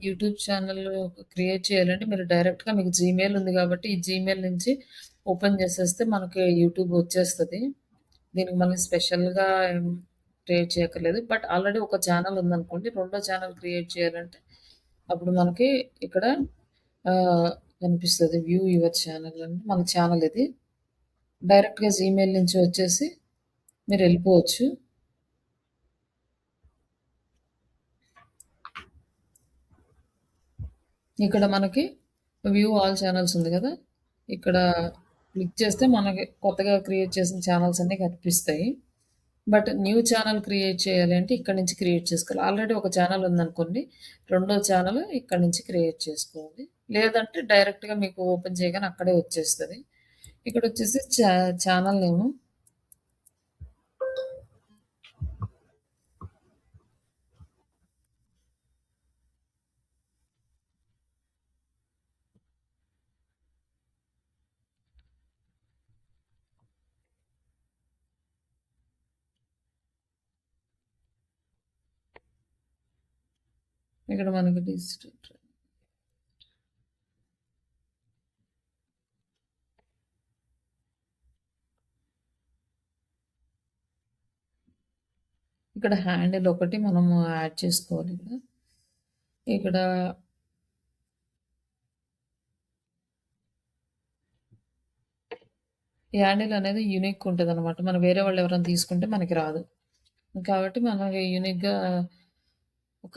YouTube channel create చేయాలంటే మీరు డైరెక్ట్‌గా మీకు జీమెయిల్ ఉంది గాబట్టి, ఈ జీమెయిల్ నుంచి ఓపెన్ చేసేస్తే మనకి యూట్యూబ్ వచ్చేస్తది. దీనికి మళ్ళీ స్పెషల్‌గా ఏం క్రియేట్ చేయక్కర్లేదు. బట్ ఆల్రెడీ ఒక ఛానల్ ఉందనుకోండి, రెండో ఛానల్ క్రియేట్ చేయాలంటే అప్పుడు మనకి ఇక్కడ ఆహ్, కనిపిస్తది. వ్యూ యువర్ ఛానల్ అని మన ఛానల్ ఇది. డైరెక్ట్‌గా జీమెయిల్ నుంచి వచ్చేసి మీరెళ్ళిపోవచ్చు. ఇక్కడ మనకి వ్యూ ఆల్ ఛానెల్స్ ఉంది గదా! ఇక్కడ క్లిక్ చేస్తే మనకి కొత్తగా క్రియేట్ చేసిన ఛానెల్స్ అన్నీ కనిపిస్తాయి. బట్ న్యూ ఛానెల్ క్రియేట్ చేయాలి అంటే ఇక్కడి నుంచి క్రియేట్ చేసుకోవాలి. ఆల్రెడీ ఒక ఛానెల్ ఉందనుకోండి, రెండో ఛానెల్ ఇక్కడి నుంచి క్రియేట్ చేసుకోవాలి. లేదంటే డైరెక్ట్‌గా మీకు ఓపెన్ చేయగానే అక్కడే వచ్చేస్తది. ఇక్కడొచ్చేసి ఛానెల్ నేము ఇక్కడ మనకి డిజిటల్ ఇక్కడ హ్యాండిల్ ఒకటి మనము యాడ్ చేసుకోవాలి ఇక్కడ. ఇక్కడ ఈ హ్యాండిల్ అనేది యూనిక్ ఉంటదనమాట. మనం వేరే వాళ్ళు ఎవరైనా తీసుకుంటే మనకి రాదు. కాబట్టి మనకి యూనిక్‌గా ఒక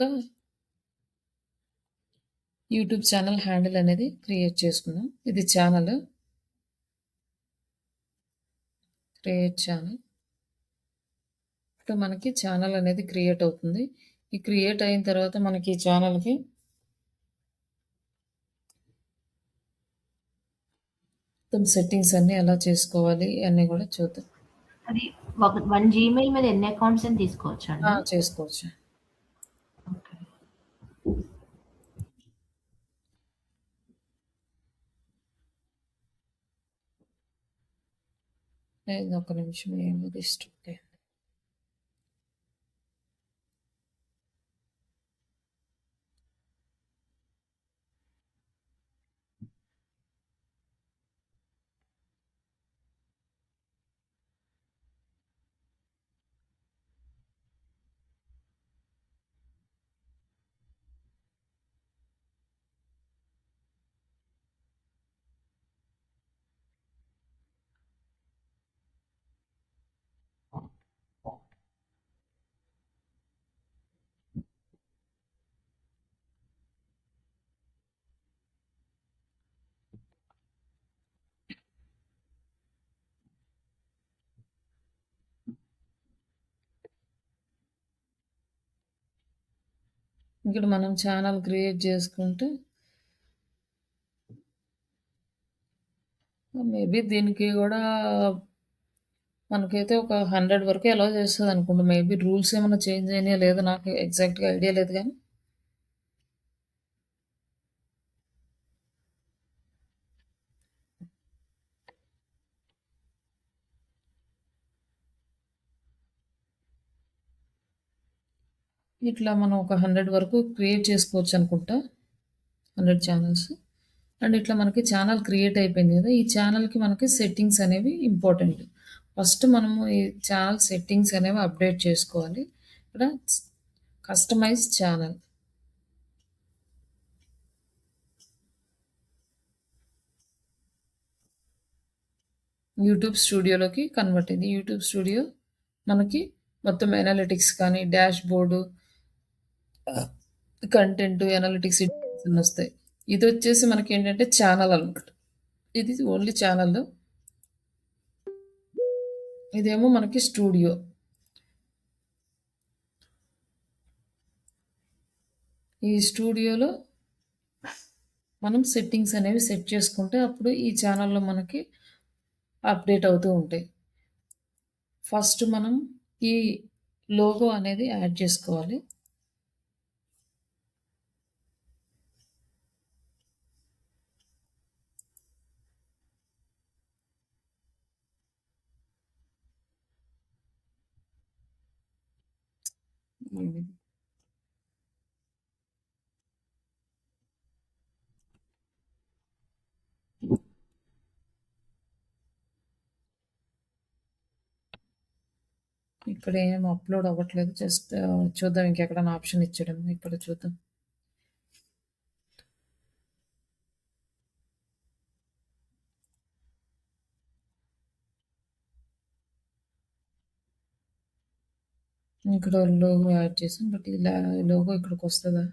యూట్యూబ్ ఛానల్ హ్యాండిల్ అనేది క్రియేట్ చేసుకుందాం. ఇది ఛానల్. Create channel. ఇప్పుడు మనకి ఛానల్ అనేది క్రియేట్ అవుతుంది. ఈ క్రియేట్ అయిన తర్వాత మనకి ఈ ఛానల్‌కి మొత్తం సెట్టింగ్స్ అన్నీ ఎలా చేసుకోవాలి అన్నీ కూడా చూద్దాం. అది వన్ జీమెయిల్ మీద ఎన్ని అకౌంట్స్ అని తీసుకోవచ్చా అండి? చేసుకోవచ్చు. ఓకే. ఒక్క నిమిషం ఏమో డిస్ట్రిక్ట్ అయింది. ఇక్కడ మనం ఛానల్ క్రియేట్ చేసుకుంటే మేబీ దీనికి కూడా మనకైతే ఒక 100 వరకే అలౌ చేస్తదనుకుంటా. మేబీ రూల్స్ ఏమన్నా చేంజ్ అయినాయో లేదో నాకు ఎగ్జాక్ట్‌గా ఐడియా లేదు గానీ ఇట్లా మనం ఒక 100 వరకు క్రియేట్ చేసుకోవచ్చు అనుకుంటా. 100 ఛానల్స్. అండ్ ఇట్లా మనకి ఛానల్ క్రియేట్ అయిపోయింది కదా! ఈ ఛానల్‌కి మనకి సెట్టింగ్స్ అనేవి ఇంపార్టెంట్. ఫస్ట్ మనము ఈ ఛానల్ సెట్టింగ్స్ అనేవి అప్డేట్ చేసుకోవాలి. ఇక్కడ కస్టమైజ్ ఛానల్. యూట్యూబ్ స్టూడియోలోకి కన్వర్ట్ అయింది. యూట్యూబ్ స్టూడియో మనకి మొత్తం ఎనాలిటిక్స్ కానీ, డాష్ బోర్డు, కంటెంట్, ఎనాలిటిక్స్ అన్నీ వస్తాయి. ఇదొచ్చేసి మనకేంటంటే ఛానల్ అనమాట. ఇది ఓన్లీ ఛానల్. ఇదేమో మనకి స్టూడియో. ఈ స్టూడియోలో మనం సెట్టింగ్స్ అనేవి సెట్ చేసుకుంటే అప్పుడు ఈ ఛానల్‌లో మనకి అప్డేట్ అవుతూ ఉంటాయి. ఫస్ట్ మనం ఈ లోగో అనేది యాడ్ చేసుకోవాలి. ఇక్కడ ఏం అప్లోడ్ అవ్వట్లేదు. జస్ట్ చూద్దాం ఇంకెక్కడైనా ఆప్షన్ ఇచ్చాడేమో. ఇక్కడ చూద్దాం. ఇక్కడ లోగో యాడ్ చేసాం. బట్ ఇలా లోగో ఇక్కడికి వస్తుందా?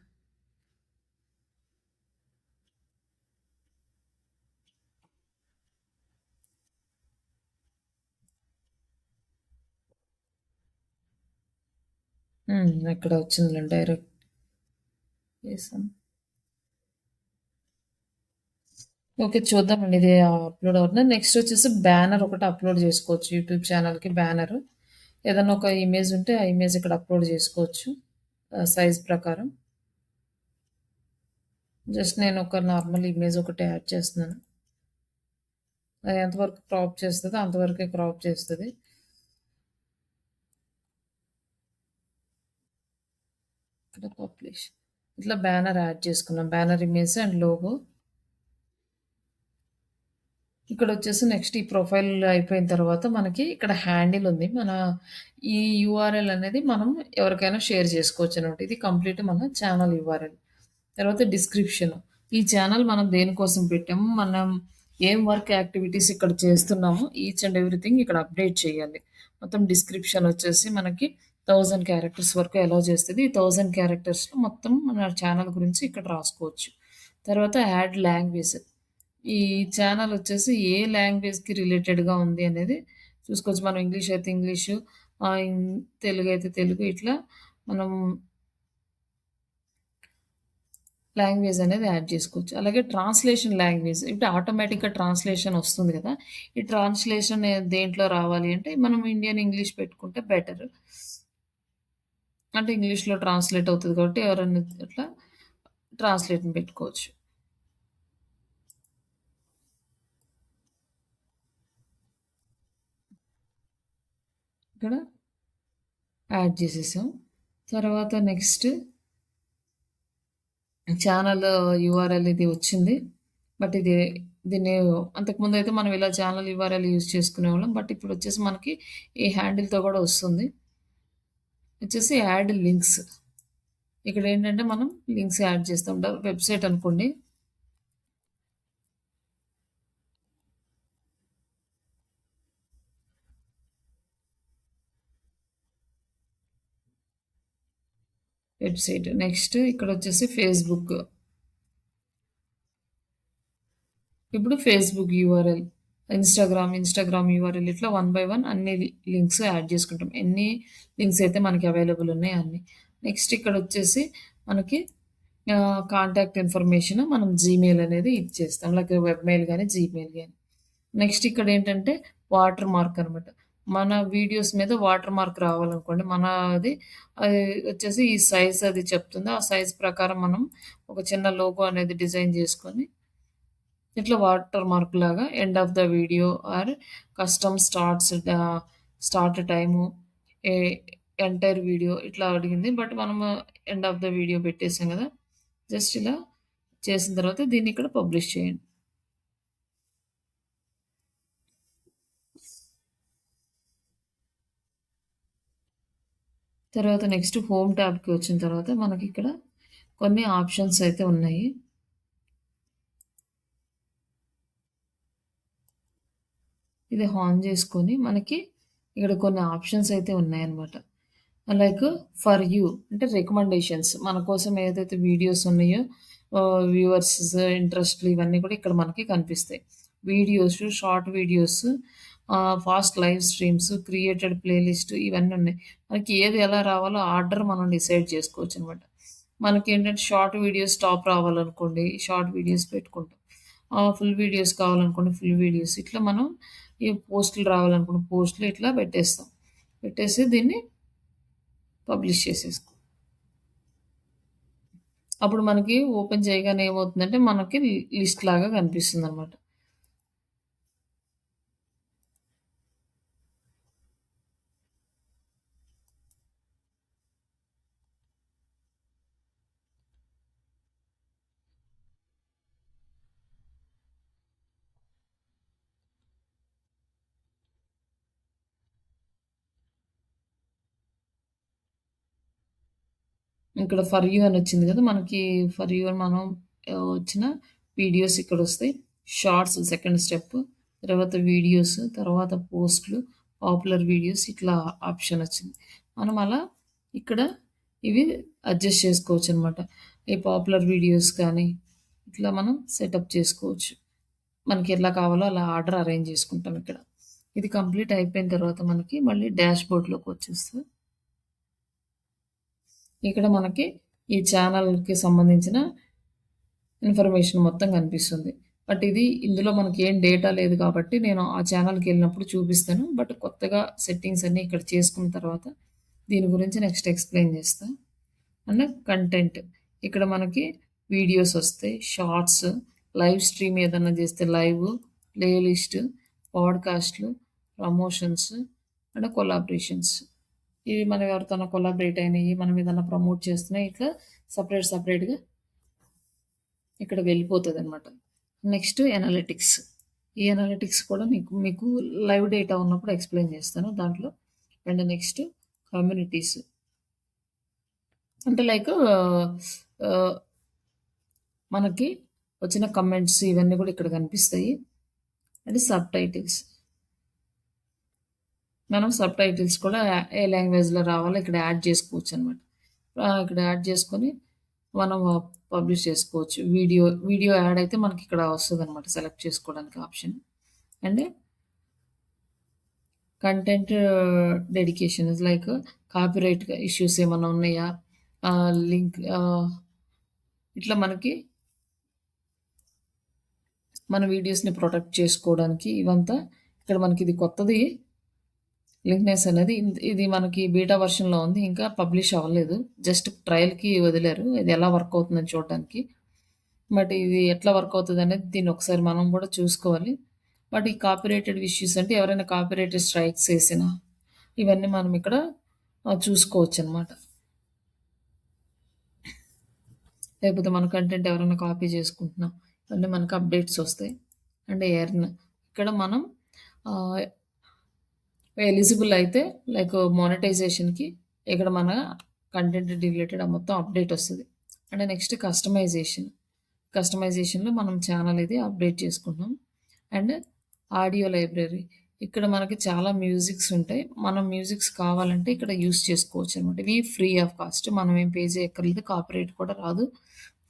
ఇక్కడ వచ్చిందిలే, డైరెక్ట్ చేసాం. ఓకే, చూద్దామండి ఇది అప్లోడ్ అవుతుంది. నెక్స్ట్ వచ్చేసి బ్యానర్ ఒకటి అప్లోడ్ చేసుకోవచ్చు. యూట్యూబ్ ఛానల్కి బ్యానర్ ఏదైనా ఒక ఇమేజ్ ఉంటే ఆ ఇమేజ్ ఇక్కడ అప్లోడ్ చేసుకోవచ్చు సైజ్ ప్రకారం. జస్ట్ నేను ఒక నార్మల్ ఇమేజ్ ఒకటి యాడ్ చేస్తున్నాను. అది ఎంతవరకు క్రాప్ చేస్తుందో అంతవరకే క్రాప్ చేస్తుంది. ఇక్కడ పబ్లిష్, ఇట్లా బ్యానర్ యాడ్ చేసుకున్నాం. Banner image and logo. ఇక్కడ వచ్చేసి నెక్స్ట్ ఈ ప్రొఫైల్ అయిపోయిన తర్వాత మనకి ఇక్కడ హ్యాండిల్ ఉంది. మన ఈ యూఆర్ఎల్ అనేది మనం ఎవరికైనా షేర్ చేసుకోవచ్చు అనమాట. ఇది కంప్లీట్ మన ఛానల్ యూఆర్ఎల్. తర్వాత డిస్క్రిప్షన్. ఈ ఛానల్ మనం దేనికోసం పెట్టాము, మనం ఏం వర్క్ యాక్టివిటీస్ ఇక్కడ చేస్తున్నాము, ఈచ్ అండ్ ఎవ్రీథింగ్ ఇక్కడ అప్డేట్ చేయాలి. మొత్తం డిస్క్రిప్షన్ వచ్చేసి మనకి 1000 క్యారెక్టర్స్ వరకు అలౌ చేస్తుంది. ఈ 1000 క్యారెక్టర్స్లో మొత్తం మన ఛానల్ గురించి ఇక్కడ రాసుకోవచ్చు. తర్వాత యాడ్ లాంగ్వేజ్. ఈ ఛానల్ వచ్చేసి ఏ లాంగ్వేజ్కి రిలేటెడ్గా ఉంది అనేది చూసుకోవచ్చు. మనం ఇంగ్లీష్ అయితే ఇంగ్లీషు, తెలుగు అయితే తెలుగు, ఇట్లా మనం లాంగ్వేజ్ అనేది యాడ్ చేసుకోవచ్చు. అలాగే ట్రాన్స్లేషన్ లాంగ్వేజ్, ఇప్పుడు ఆటోమేటిక్గా ట్రాన్స్లేషన్ వస్తుంది కదా. ఈ ట్రాన్స్లేషన్ దేంట్లో రావాలి అంటే మనం ఇండియన్ ఇంగ్లీష్ పెట్టుకుంటే బెటర్. అంటే ఇంగ్లీష్లో ట్రాన్స్లేట్ అవుతుంది కాబట్టి ఎవరైనా అట్లా ట్రాన్స్లేట్ని పెట్టుకోవచ్చు. ఇక్కడ యాడ్ చేసేసాం. తర్వాత నెక్స్ట్ ఛానల్ యూఆర్ఎల్ ఇది వచ్చింది. బట్ దీన్ని అంతకుముందు అయితే మనం ఇలా ఛానల్ యూఆర్ఎల్ యూజ్ చేసుకునేవాళ్ళం. బట్ ఇప్పుడు వచ్చేసి మనకి ఈ హ్యాండిల్తో కూడా వస్తుంది. వచ్చేసి యాడ్ లింక్స్. ఇక్కడ ఏంటంటే మనం లింక్స్ యాడ్ చేస్తాం. వెబ్సైట్ అనుకోండి, వెబ్సైట్. నెక్స్ట్ ఇక్కడ వచ్చేసి ఫేస్బుక్. ఇప్పుడు ఫేస్బుక్ యూఆర్ఎల్, ఇన్స్టాగ్రామ్ యూఆర్ఎల్, ఇట్లా 1 బై 1 అన్ని లింక్స్ యాడ్ చేసుకుంటాం. ఎన్ని లింక్స్ అయితే మనకి అవైలబుల్ ఉన్నాయి అన్ని. నెక్స్ట్ ఇక్కడ వచ్చేసి మనకి కాంటాక్ట్ ఇన్ఫర్మేషన్ మనం జీమెయిల్ అనేది ఇచ్చేస్తాం, లైక్ వెబ్ మెయిల్ కానీ జీమెయిల్ కానీ. నెక్స్ట్ ఇక్కడ ఏంటంటే వాటర్ మార్క్ అనమాట. మన వీడియోస్ మీద వాటర్ మార్క్ రావాలనుకోండి, అది వచ్చేసి ఈ సైజ్ అది చెప్తుంది. ఆ సైజ్ ప్రకారం మనం ఒక చిన్న లోగో అనేది డిజైన్ చేసుకొని ఇట్లా వాటర్ మార్క్ లాగా end of the video or custom start time, entire video ఇట్లా అడిగింది. బట్ మనము ఎండ్ ఆఫ్ ద వీడియో పెట్టేసాం కదా. జస్ట్ ఇలా చేసిన తర్వాత దీన్ని ఇక్కడ పబ్లిష్ చేయండి. తర్వాత నెక్స్ట్ హోమ్ ట్యాబ్కి వచ్చిన తర్వాత మనకి ఇక్కడ కొన్ని ఆప్షన్స్ అయితే ఉన్నాయి. ఇది ఆన్ చేసుకొని మనకి ఇక్కడ కొన్ని ఆప్షన్స్ అయితే ఉన్నాయన్నమాట. లైక్ ఫర్ యూ అంటే రికమెండేషన్స్, మన కోసం ఏదైతే వీడియోస్ ఉన్నాయో వ్యూవర్స్ ఇంట్రెస్ట్లు ఇవన్నీ కూడా ఇక్కడ మనకి కనిపిస్తాయి. Videos, short videos, fast live streams, created playlist ఇవన్నీ ఉన్నాయి. మనకి ఏది ఎలా రావాలో ఆర్డర్ మనం డిసైడ్ చేసుకోవచ్చు అనమాట. మనకి ఏంటంటే షార్ట్ వీడియోస్ టాప్ రావాలనుకోండి, షార్ట్ వీడియోస్ పెట్టుకుంటాం. ఫుల్ వీడియోస్ కావాలనుకోండి ఫుల్ వీడియోస్, ఇట్లా మనం ఈ పోస్టులు రావాలనుకోండి పోస్టులు ఇట్లా పెట్టేస్తాం. పెట్టేసి దీన్ని పబ్లిష్ చేసేసుకో. అప్పుడు మనకి ఓపెన్ చేయగానే ఏమవుతుందంటే మనకి లిస్ట్ లాగా కనిపిస్తుంది అనమాట. ఇక్కడ ఫర్ యూ అని వచ్చింది కదా! మనకి ఫర్ యూ అని మనం వచ్చిన వీడియోస్ ఇక్కడొస్తాయి. షార్ట్స్ సెకండ్ స్టెప్, తర్వాత వీడియోస్, తర్వాత పోస్ట్‌లు, పాపులర్ వీడియోస్ ఇట్లా ఆప్షన్ వచ్చింది. మనం అలా ఇక్కడ ఇవి అడ్జస్ట్ చేసుకోవచ్చనమాట. ఈ పాపులర్ వీడియోస్ కానీ, ఇట్లా మనం సెటప్ చేసుకోవచ్చు. మనకి ఎలా కావాలో అలా ఆర్డర్ అరేంజ్ చేసుకుంటాం ఇక్కడ. ఇది కంప్లీట్ అయిపోయిన తర్వాత మనకి మళ్ళీ డాష్‌బోర్డ్‌లోకి వచ్చేస్తది. ఇక్కడ మనకి ఈ ఛానల్‌కి సంబంధించిన ఇన్ఫర్మేషన్ మొత్తం కనిపిస్తుంది. బట్ ఇది ఇందులో మనకేం డేటా లేదు కాబట్టి నేను ఆ ఛానల్‌కెళ్ళినప్పుడు చూపిస్తాను. బట్ కొత్తగా సెట్టింగ్స్ అన్నీ ఇక్కడ చేసుకున్న తర్వాత దీని గురించి నెక్స్ట్ ఎక్స్‌ప్లెయిన్ చేస్తా. అండ్ కంటెంట్ ఇక్కడ మనకి వీడియోస్ వస్తాయి, షార్ట్స్, లైవ్ స్ట్రీమ్ ఏదన్నా చేస్తే లైవ్, ప్లే లిస్ట్, పాడ్‌కాస్ట్‌లు, ప్రమోషన్స్ అండ్ కొలాబరేషన్స్. ఇవి మనం ఎవరితోనా కొలాబరేట్ అయినయి, మనం ఏదన్నా ప్రమోట్ చేస్తున్నా ఇట్లా సెపరేట్‌గా ఇక్కడ వెళ్ళిపోతదనమాట. Next analytics. ఈ ఎనాలిటిక్స్ కూడా మీకు లైవ్ డేటా ఉన్నప్పుడు ఎక్స్‌ప్లెయిన్ చేస్తాను దాంట్లో. And next communities. అంటే లైక్ ఆహ్, మనకి వచ్చిన కమెంట్స్ ఇవన్నీ కూడా ఇక్కడ కనిపిస్తాయి. And subtitles. మనం సబ్‌టైటిల్స్ కూడా ఏ లాంగ్వేజ్‌లో రావాలో ఇక్కడ యాడ్ చేసుకోవచ్చనమాట. ఇక్కడ యాడ్ చేసుకొని మనం పబ్లిష్ చేసుకోవచ్చు. వీడియో యాడ్ అయితే మనకిక్కడ వస్తదనమాట సెలెక్ట్ చేసుకోవడానికి option. And content dedication is like copyright issues ఏమన్నా ఉన్నాయా? లింక్ ఇట్లా మనకి మన వీడియోస్‌ని ప్రొటెక్ట్ చేసుకోవడానికి ఇవంతా ఇక్కడ మనకిది కొత్తది లింక్‌నెస్ అనేది ఇది మనకి బీటా వెర్షన్‌లో ఉంది. ఇంకా పబ్లిష్ అవ్వలేదు. జస్ట్ ట్రయల్‌కి వదిలారు. ఇది ఎలా వర్క్ అవుతుందని చూడడానికి. బట్ ఇది ఎట్లా వర్క్ అవుతదనేది దీన్ని ఒకసారి మనం కూడా చూసుకోవాలి. బట్ ఈ కాపీరైటెడ్ ఇష్యూస్ అంటే ఎవరైనా కాపీరైటెడ్ స్ట్రైక్స్ ఏసినా ఇవన్నీ మనం ఇక్కడ చూసుకోవచ్చనమాట. లేకపోతే మన కంటెంట్ ఎవరైనా కాపీ చేసుకుంటున్నా ఇవన్నీ మనకు అప్డేట్స్ వస్తాయి. అండ్ ఎర్న్ ఇక్కడ మనం ఎలిజిబుల్ అయితే లైక్ మానిటైజేషన్‌కి ఇక్కడ మన కంటెంట్ రిలేటెడ్ మొత్తం అప్డేట్ వస్తది. అండ్ నెక్స్ట్ కస్టమైజేషన్‌లో మనం ఛానల్ ఇది అప్డేట్ చేసుకుంటున్నాం. అండ్ ఆడియో లైబ్రరీ ఇక్కడ మనకి చాలా మ్యూజిక్స్ ఉంటాయి. మనం మ్యూజిక్స్ కావాలంటే ఇక్కడ యూజ్ చేసుకోవచ్చనమాట. ఇవి ఫ్రీ ఆఫ్ కాస్ట్. మనం ఏం పే చేయక్కర్లేదు. కాపీరైట్ కూడా రాదు.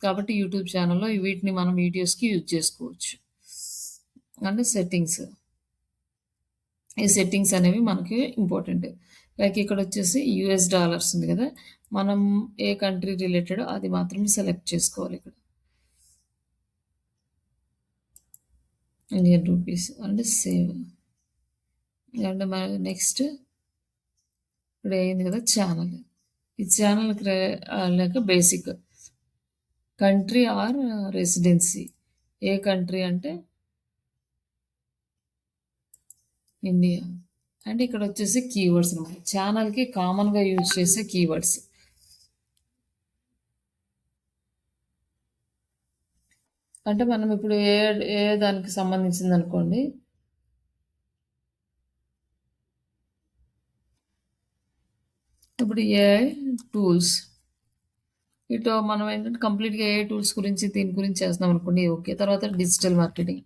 కాబట్టి యూట్యూబ్ ఛానల్‌లో వీటిని మనం వీడియోస్‌కి యూజ్ చేసుకోవచ్చు. And settings. ఈ సెట్టింగ్స్ అనేవి మనకి ఇంపార్టెంట్. లైక్ ఇక్కడొచ్చేసి యూఎస్ డాలర్స్ ఉంది కదా! మనం ఏ కంట్రీ రిలేటెడో అది మాత్రమే సెలెక్ట్ చేసుకోవాలి ఇక్కడ. Indian rupees and save. And next ఇప్పుడు అయింది కదా ఛానల్. ఈ channel like basic country or residency. ఏ కంట్రీ అంటే ఇండియా. అండ్ ఇక్కడొచ్చేసి కీవర్డ్స్ అనమాట. ఛానల్‌కి కామన్‌గా యూజ్ చేసే కీవర్డ్స్. అంటే మనం ఇప్పుడు ఏ దానికి సంబంధించిందనుకోండి. ఇప్పుడు ఏఐ టూల్స్. ఇటు మనం ఏంటంటే కంప్లీట్‌గా ఏఐ టూల్స్ గురించి దీని గురించి చేస్తున్నాం అనుకోండి ఓకే. తర్వాత డిజిటల్ మార్కెటింగ్.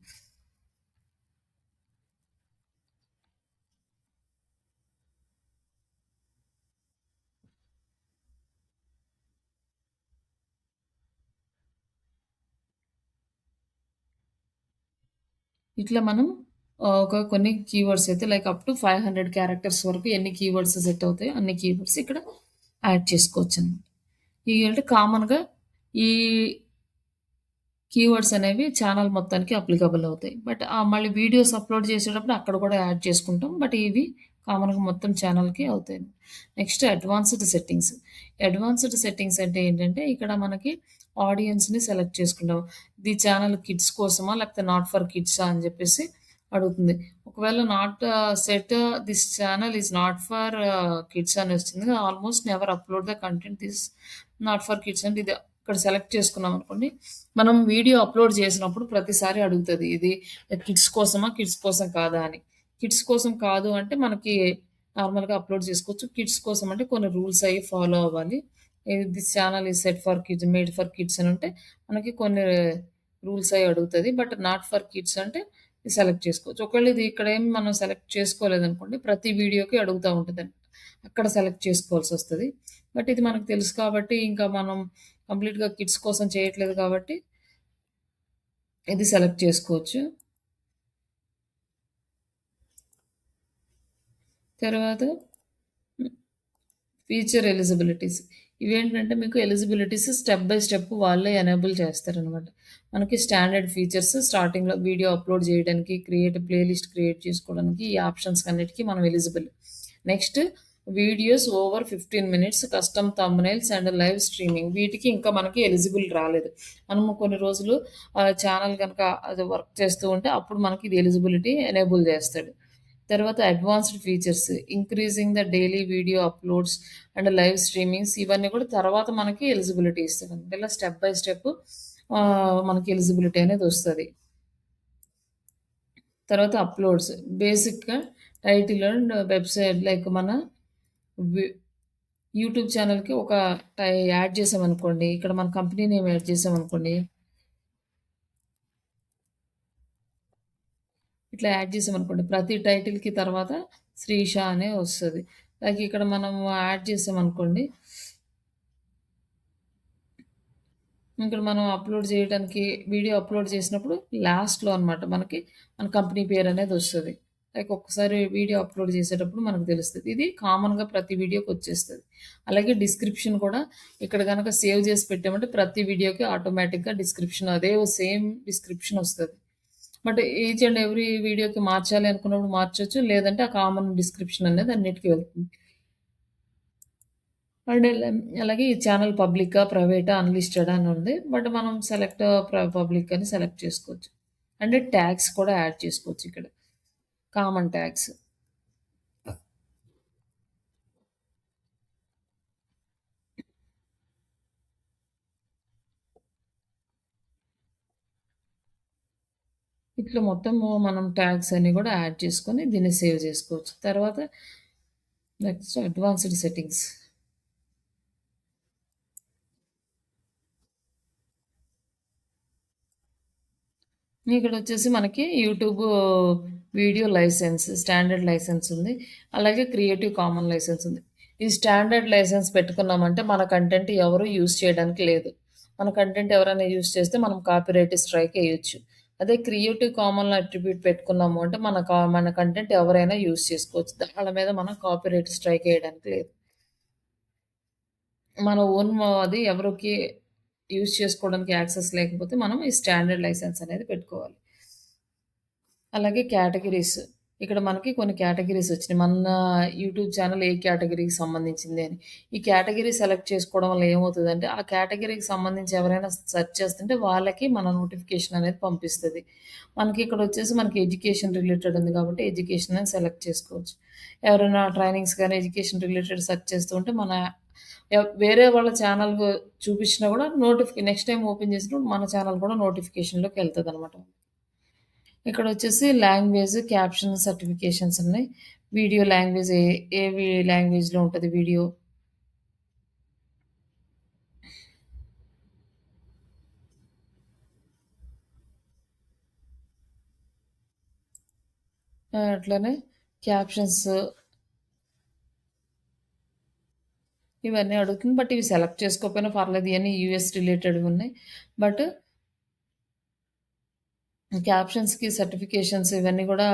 ఇట్లా మనం కొన్ని కీవర్డ్స్ అయితే లైక్ అప్ టు 500 క్యారెక్టర్స్ వరకు ఎన్ని కీవర్డ్స్ సెట్ అవుతాయో అన్ని కీవర్డ్స్ ఇక్కడ యాడ్ చేసుకోవచ్చనమాట. ఇవి అంటే కామన్‌గా ఈ కీవర్డ్స్ అనేవి ఛానల్ మొత్తానికి అప్లికబుల్ అవుతాయి. బట్ మళ్ళీ వీడియోస్ అప్‌లోడ్ చేసేటప్పుడు అక్కడ కూడా యాడ్ చేసుకుంటాం. బట్ ఇవి కామన్‌గా మొత్తం ఛానల్‌కి అవుతాయి. Next advanced settings. Advanced settings అంటే ఏంటంటే ఇక్కడ మనకి ఆడియన్స్‌ని సెలెక్ట్ చేసుకుంటాం. ఇది ఛానల్ కిడ్స్ కోసమా? లేకపోతే నాట్ ఫర్ కిడ్సా? అని చెప్పేసి అడుగుతుంది. ఒకవేళ not set this channel is not for kids అని వచ్చింది. Almost never upload the content this not for kids అంటే ఇది ఇక్కడ సెలెక్ట్ చేసుకున్నాం అనుకోండి. మనం వీడియో అప్‌లోడ్ చేసినప్పుడు ప్రతిసారి అడుగుతది. ఇది కిడ్స్ కోసమా? కిడ్స్ కోసం కాదా అని. కిడ్స్ కోసం కాదు అంటే మనకి నార్మల్‌గా అప్‌లోడ్ చేసుకోవచ్చు. కిడ్స్ కోసం అంటే కొన్ని రూల్స్ అయి ఫాలో అవ్వాలి. This channel is set for kids, made for kids అని ఉంటే మనకి కొన్ని రూల్స్ అయి అడుగుతది. బట్ నాట్ ఫర్ కిడ్స్ అంటే సెలెక్ట్ చేసుకోవచ్చు. ఒకవేళ ఇది ఇక్కడేం మనం సెలెక్ట్ చేసుకోలేదనుకోండి, ప్రతి వీడియోకి అడుగుతా ఉంటదండి. అక్కడ సెలెక్ట్ చేసుకోవాల్సొస్తది. బట్ ఇది మనకు తెలుసు కాబట్టి ఇంకా మనం కంప్లీట్‌గా కిడ్స్ కోసం చేయట్లేదు కాబట్టి ఇది సెలెక్ట్ చేసుకోవచ్చు. తర్వాత ఫీచర్ ఎలిజిబిలిటీస్. ఇవేంటంటే మీకు ఎలిజిబిలిటీస్ స్టెప్ బై స్టెప్ వాళ్ళే ఎనేబుల్ చేస్తారనమాట. మనకి స్టాండర్డ్ ఫీచర్స్ స్టార్టింగ్‌లో వీడియో అప్‌లోడ్ చేయడానికి, ప్లేలిస్ట్ క్రియేట్ చేసుకోవడానికి ఈ ఆప్షన్స్ అన్నిటికి మనం eligible. Next videos over 15 minutes, custom thumbnails and live streaming వీటికి ఇంకా మనకి ఎలిజిబుల్ రాలేదు. మనము కొన్ని రోజులు ఛానల్ గనక అది వర్క్ చేస్తూ ఉంటే అప్పుడు మనకి ఇది ఎలిజిబిలిటీ ఎనేబుల్ చేస్తాడు. తర్వాత advanced features, increasing the daily video uploads and live streamings ఇవన్నీ కూడా తర్వాత మనకి ఎలిజిబిలిటీ ఇస్తాడనమాట. ఇలా స్టెప్ బై స్టెప్ మనకి ఎలిజిబిలిటీ అనేది వస్తది. తర్వాత అప్‌లోడ్స్ బేసిక్‌గా టైటిల్ అండ్ వెబ్‌సైట్ లైక్ మన వి యూట్యూబ్ ఛానెల్‌కి ఒక యాడ్ చేసామనుకోండి. ఇక్కడ మన కంపెనీ నేమ్ యాడ్ చేసామనుకోండి. ఇట్లా యాడ్ చేసామనుకోండి. ప్రతి టైటిల్‌కి తర్వాత శ్రీష అనే వస్తది. లైక్ ఇక్కడ మనము యాడ్ చేసామనుకోండి. ఇక్కడ మనం అప్‌లోడ్ చేయడానికి వీడియో అప్‌లోడ్ చేసినప్పుడు లాస్ట్‌లో అనమాట మనకి మన కంపెనీ పేరనేది వస్తది. లైక్ ఒక్కసారి వీడియో అప్‌లోడ్ చేసేటప్పుడు మనకు తెలుస్తది. ఇది కామన్‌గా ప్రతి వీడియోకొచ్చేస్తది. అలాగే డిస్క్రిప్షన్ కూడా ఇక్కడ గనక సేవ్ చేసి పెట్టామంటే ప్రతి వీడియోకి ఆటోమేటిక్‌గా డిస్క్రిప్షన్ అదే సేమ్ డిస్క్రిప్షన్ వస్తది. బట్ ఈచ్ అండ్ ఎవ్రీ వీడియోకి మార్చాలి అనుకున్నప్పుడు మార్చొచ్చు. లేదంటే ఆ కామన్ డిస్క్రిప్షన్ అనేది అన్నిటికి వెళ్తుంది. అండ్ అలాగే ఈ ఛానల్ పబ్లికా, ప్రైవేటా, అన్‌లిస్టెడా అని ఉంది. బట్ మనం సెలెక్ట్ పబ్లిక్ అని సెలెక్ట్ చేసుకోవచ్చు. అంటే ట్యాగ్స్ కూడా యాడ్ చేసుకోవచ్చు ఇక్కడ. Common tags. ఇట్లా మొత్తము మనం ట్యాగ్స్ అన్నీ కూడా యాడ్ చేసుకొని దీన్ని సేవ్ చేసుకోవచ్చు. తర్వాత నెక్స్ట్ అడ్వాన్స్డ్ సెట్టింగ్స్. ఇక్కడొచ్చేసి మనకి YouTube video license, standard license ఉంది. అలాగే క్రియేటివ్ కామన్ లైసెన్స్ ఉంది. ఈ స్టాండర్డ్ లైసెన్స్ పెట్టుకున్నామంటే మన కంటెంట్ ఎవరు యూజ్ చేయడానికి లేదు. మన కంటెంట్ ఎవరైనా యూజ్ చేస్తే మనం కాపీరైట్ స్ట్రైక్ ఎయొచ్చు. అదే క్రియేటివ్ కామన్ అట్రిబ్యూట్ పెట్టుకున్నాము అంటే మన కంటెంట్ ఎవరైనా యూజ్ చేసుకోవచ్చు. దాని మీద మనం కాపీరైట్ స్ట్రైక్ ఎయడానికి లేదు. మన ఓన్ అది ఎవరికి యూజ్ చేసుకోవడానికి యాక్సెస్ లేకపోతే మనం ఈ స్టాండర్డ్ లైసెన్స్ అనేది పెట్టుకోవాలి. అలాగే కేటగరీస్. ఇక్కడ మనకి కొన్ని కేటగరీస్ వచ్చినాయి. మన యూట్యూబ్ ఛానెల్ ఏ కేటగరీకి సంబంధించింది అని. ఈ కేటగరీ సెలెక్ట్ చేసుకోవడం వల్ల ఏమవుతదంటే, ఆ కేటగరీకి సంబంధించి ఎవరైనా సెర్చ్ చేస్తుంటే వాళ్ళకి మన నోటిఫికేషన్ అనేది పంపిస్తది. మనకి ఇక్కడొచ్చేసి మనకి ఎడ్యుకేషన్ రిలేటెడ్ ఉంది కాబట్టి ఎడ్యుకేషన్ అని సెలెక్ట్ చేసుకోవచ్చు. ఎవరైనా ట్రైనింగ్స్ గాని, ఎడ్యుకేషన్ రిలేటెడ్ సెర్చ్ చేస్తూ ఉంటే మన వేరే వాళ్ళ ఛానెల్ చూపించినా కూడా నెక్స్ట్ టైమ్ ఓపెన్ చేసినప్పుడు మన ఛానెల్ కూడా నోటిఫికేషన్‌లోకి ఎళ్తదనమాట. ఇక్కడొచ్చేసి లాంగ్వేజ్, క్యాప్షన్ సర్టిఫికేషన్స్ ఉన్నాయి. వీడియో లాంగ్వేజ్ లాంగ్వేజ్‌లో ఉంటది వీడియో. అట్లనే క్యాప్షన్స్ ఇవన్నీ అడుగుతుంది. బట్ ఇవి సెలెక్ట్ చేసుకోకపోయినా పర్లేదు. ఇయన్నీ యూఎస్ రిలేటెడ్‌వి ఉన్నాయి. బట్ క్యాప్షన్స్‌కి సర్టిఫికేషన్స్ ఇవన్నీ గూడా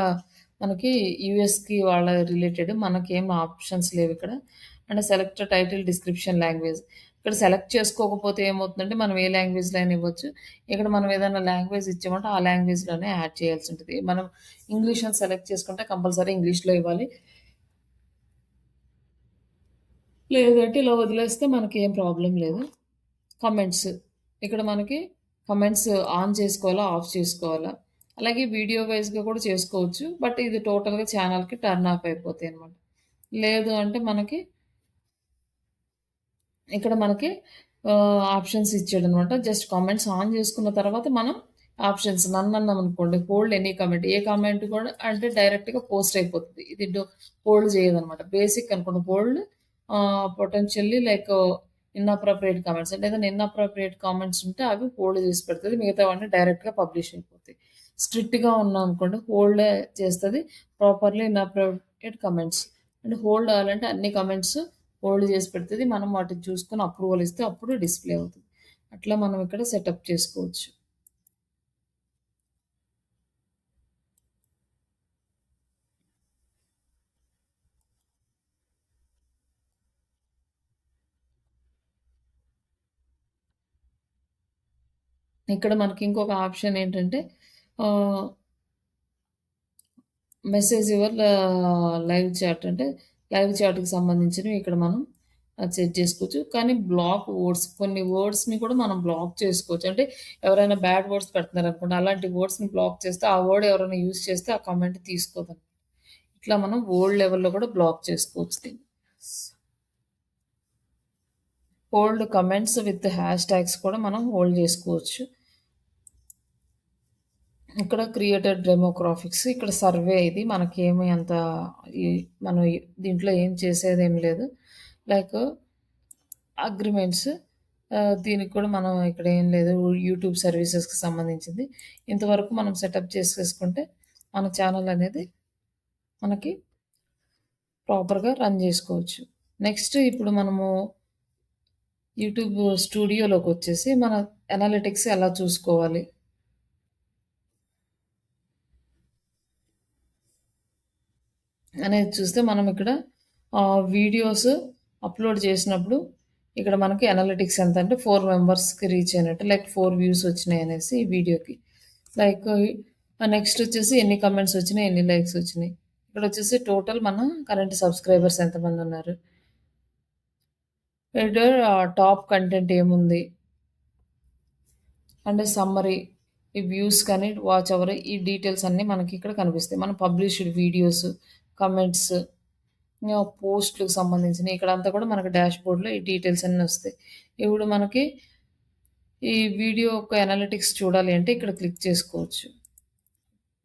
మనకి యూఎస్‌కి వాళ్ళ రిలేటెడ్. మనకేం ఆప్షన్స్ లేవిక్కడ. And select title, description, language. ఇక్కడ సెలెక్ట్ చేసుకోకపోతే ఏమవుతుందంటే, మనం ఏ లాంగ్వేజ్‌లో అయినా ఇవ్వచ్చు. ఇక్కడ మనం ఏదైనా లాంగ్వేజ్ ఇచ్చామంటే, ఆ లాంగ్వేజ్‌లోనే యాడ్ చేయాల్సుంటది. మనం ఇంగ్లీష్ అని సెలెక్ట్ చేసుకుంటే కంపల్సరీ ఇంగ్లీష్‌లో ఇవ్వాలి. లేదంటే ఇలా వదిలేస్తే మనకేం ప్రాబ్లమ్ లేదు. కామెంట్స్. ఇక్కడ మనకి కామెంట్స్ ఆన్ చేసుకోవాలా? ఆఫ్ చేసుకోవాలా? అలాగే వీడియో వైస్‌గా కూడా చేసుకోవచ్చు. బట్ ఇది టోటల్‌గా ఛానెల్‌కి టర్న్ ఆఫ్ అయిపోతాయన్నమాట. లేదు అంటే మనకి ఇక్కడ మనకి ఆప్షన్స్ ఇచ్చాడనమాట. జస్ట్ కామెంట్స్ ఆన్ చేసుకున్న తర్వాత మనం ఆప్షన్స్ నన్ అన్నామనుకోండి హోల్డ్ ఎనీ కామెంట్. ఏ కామెంట్ కూడా అంటే డైరెక్ట్‌గా పోస్ట్ అయిపోతది. ఇది హోల్డ్ చేయదనమాట. బేసిక్ అనుకోండి hold potentially like inappropriate comments అంటే ఏదైనా ఇన్‌అప్రోప్రియేట్ కామెంట్స్ ఉంటే అవి హోల్డ్ చేసి పెడతది. మిగతావన్నీ డైరెక్ట్‌గా పబ్లిష్ అయిపోతాయి. స్ట్రిక్ట్‌గా ఉన్నామనుకోండి హోల్డే చేస్తది. ప్రాపర్‌లీ ఇన్‌అప్రోప్రియేట్ కామెంట్స్ అంటే హోల్డ్ అవ్వాలంటే అన్ని కామెంట్స్ హోల్డ్ చేసి పెడతది. మనం వాటిని చూసుకొని అప్రూవల్ ఇస్తే అప్పుడు డిస్‌ప్లే అవుతది. అట్లా మనం ఇక్కడ సెటప్ చేసుకోవచ్చు. ఇక్కడ మనకి ఇంకొక ఆప్షన్ ఏంటంటే ఆహ్, మెసేజ్ యువర్ లైవ్ చాట్ అంటే లైవ్ చాట్‌కి సంబంధించినవి ఇక్కడ మనం సెట్ చేసుకోవచ్చు. కానీ బ్లాక్ వర్డ్స్ కొన్ని వర్డ్స్‌ని కూడా మనం బ్లాక్ చేసుకోవచ్చు. అంటే ఎవరైనా బ్యాడ్ వర్డ్స్ పెడుతున్నారనుకోండి, అలాంటి వర్డ్స్‌ని బ్లాక్ చేస్తే ఆ వర్డ్ ఎవరైనా యూజ్ చేస్తే ఆ కామెంట్ తీసుకోదు. ఇట్లా మనం వర్డ్ లెవెల్‌లో కూడా బ్లాక్ చేసుకోవచ్చు దీన్ని. Hold comments with hash tags కూడా మనం హోల్డ్ చేసుకోవచ్చు. ఇక్కడ క్రియేటెడ్ డెమోగ్రాఫిక్స్ ఇక్కడ సర్వే ఇది మనకేమి అంత ఈ మనం దీంట్లో ఏం చేసేదేం లేదు. లైక్ అగ్రిమెంట్స్ దీనికి కూడా మనం ఇక్కడ ఏం లేదు. యూట్యూబ్ సర్వీసెస్‌కి సంబంధించింది. ఇంతవరకు మనం సెటప్ చేసేసుకుంటే మన ఛానల్ అనేది మనకి ప్రాపర్‌గా రన్ జేసుకోవచ్చు. నెక్స్ట్ ఇప్పుడు మనము యూట్యూబ్ స్టూడియోలోకొచ్చేసి మన అనలిటిక్స్ ఎలా చూసుకోవాలి అనేది చూస్తే మనం ఇక్కడ వీడియోస్ అప్‌లోడ్ చేసినప్పుడు ఇక్కడ మనకి అనలిటిక్స్ ఎంతంటే 4 మెంబర్స్‌కి రీచ్ అయినట్టు లైక్ 4 వ్యూస్ వచ్చినాయనేసి ఈ వీడియోకి. లైక్ నెక్స్ట్ వచ్చేసి ఎన్ని కామెంట్స్ వచ్చినాయి, ఎన్ని లైక్స్ వచ్చినాయి. ఇక్కడొచ్చేసి టోటల్ మన కరెంట్ సబ్‌స్క్రైబర్స్ ఎంతమందున్నారు. ఇక్కడ టాప్ కంటెంట్ ఏముంది. అంటే సమ్మరీ, ఈ వ్యూస్ కానీ, వాచ్ అవర్ ఈ డీటెయిల్స్ అన్నీ మనకి ఇక్కడ కనిపిస్తాయి. మన పబ్లిష్డ్ వీడియోస్, కమెంట్స్, పోస్ట్‌లకు సంబంధించినయి ఇక్కడంతా కూడా మనకు డాష్‌బోర్డ్‌లో ఈ డీటెయిల్స్ అన్నీ వస్తాయి. ఇప్పుడు మనకి ఈ వీడియో యొక్క అనలిటిక్స్ చూడాలి అంటే ఇక్కడ క్లిక్ చేసుకోవచ్చు.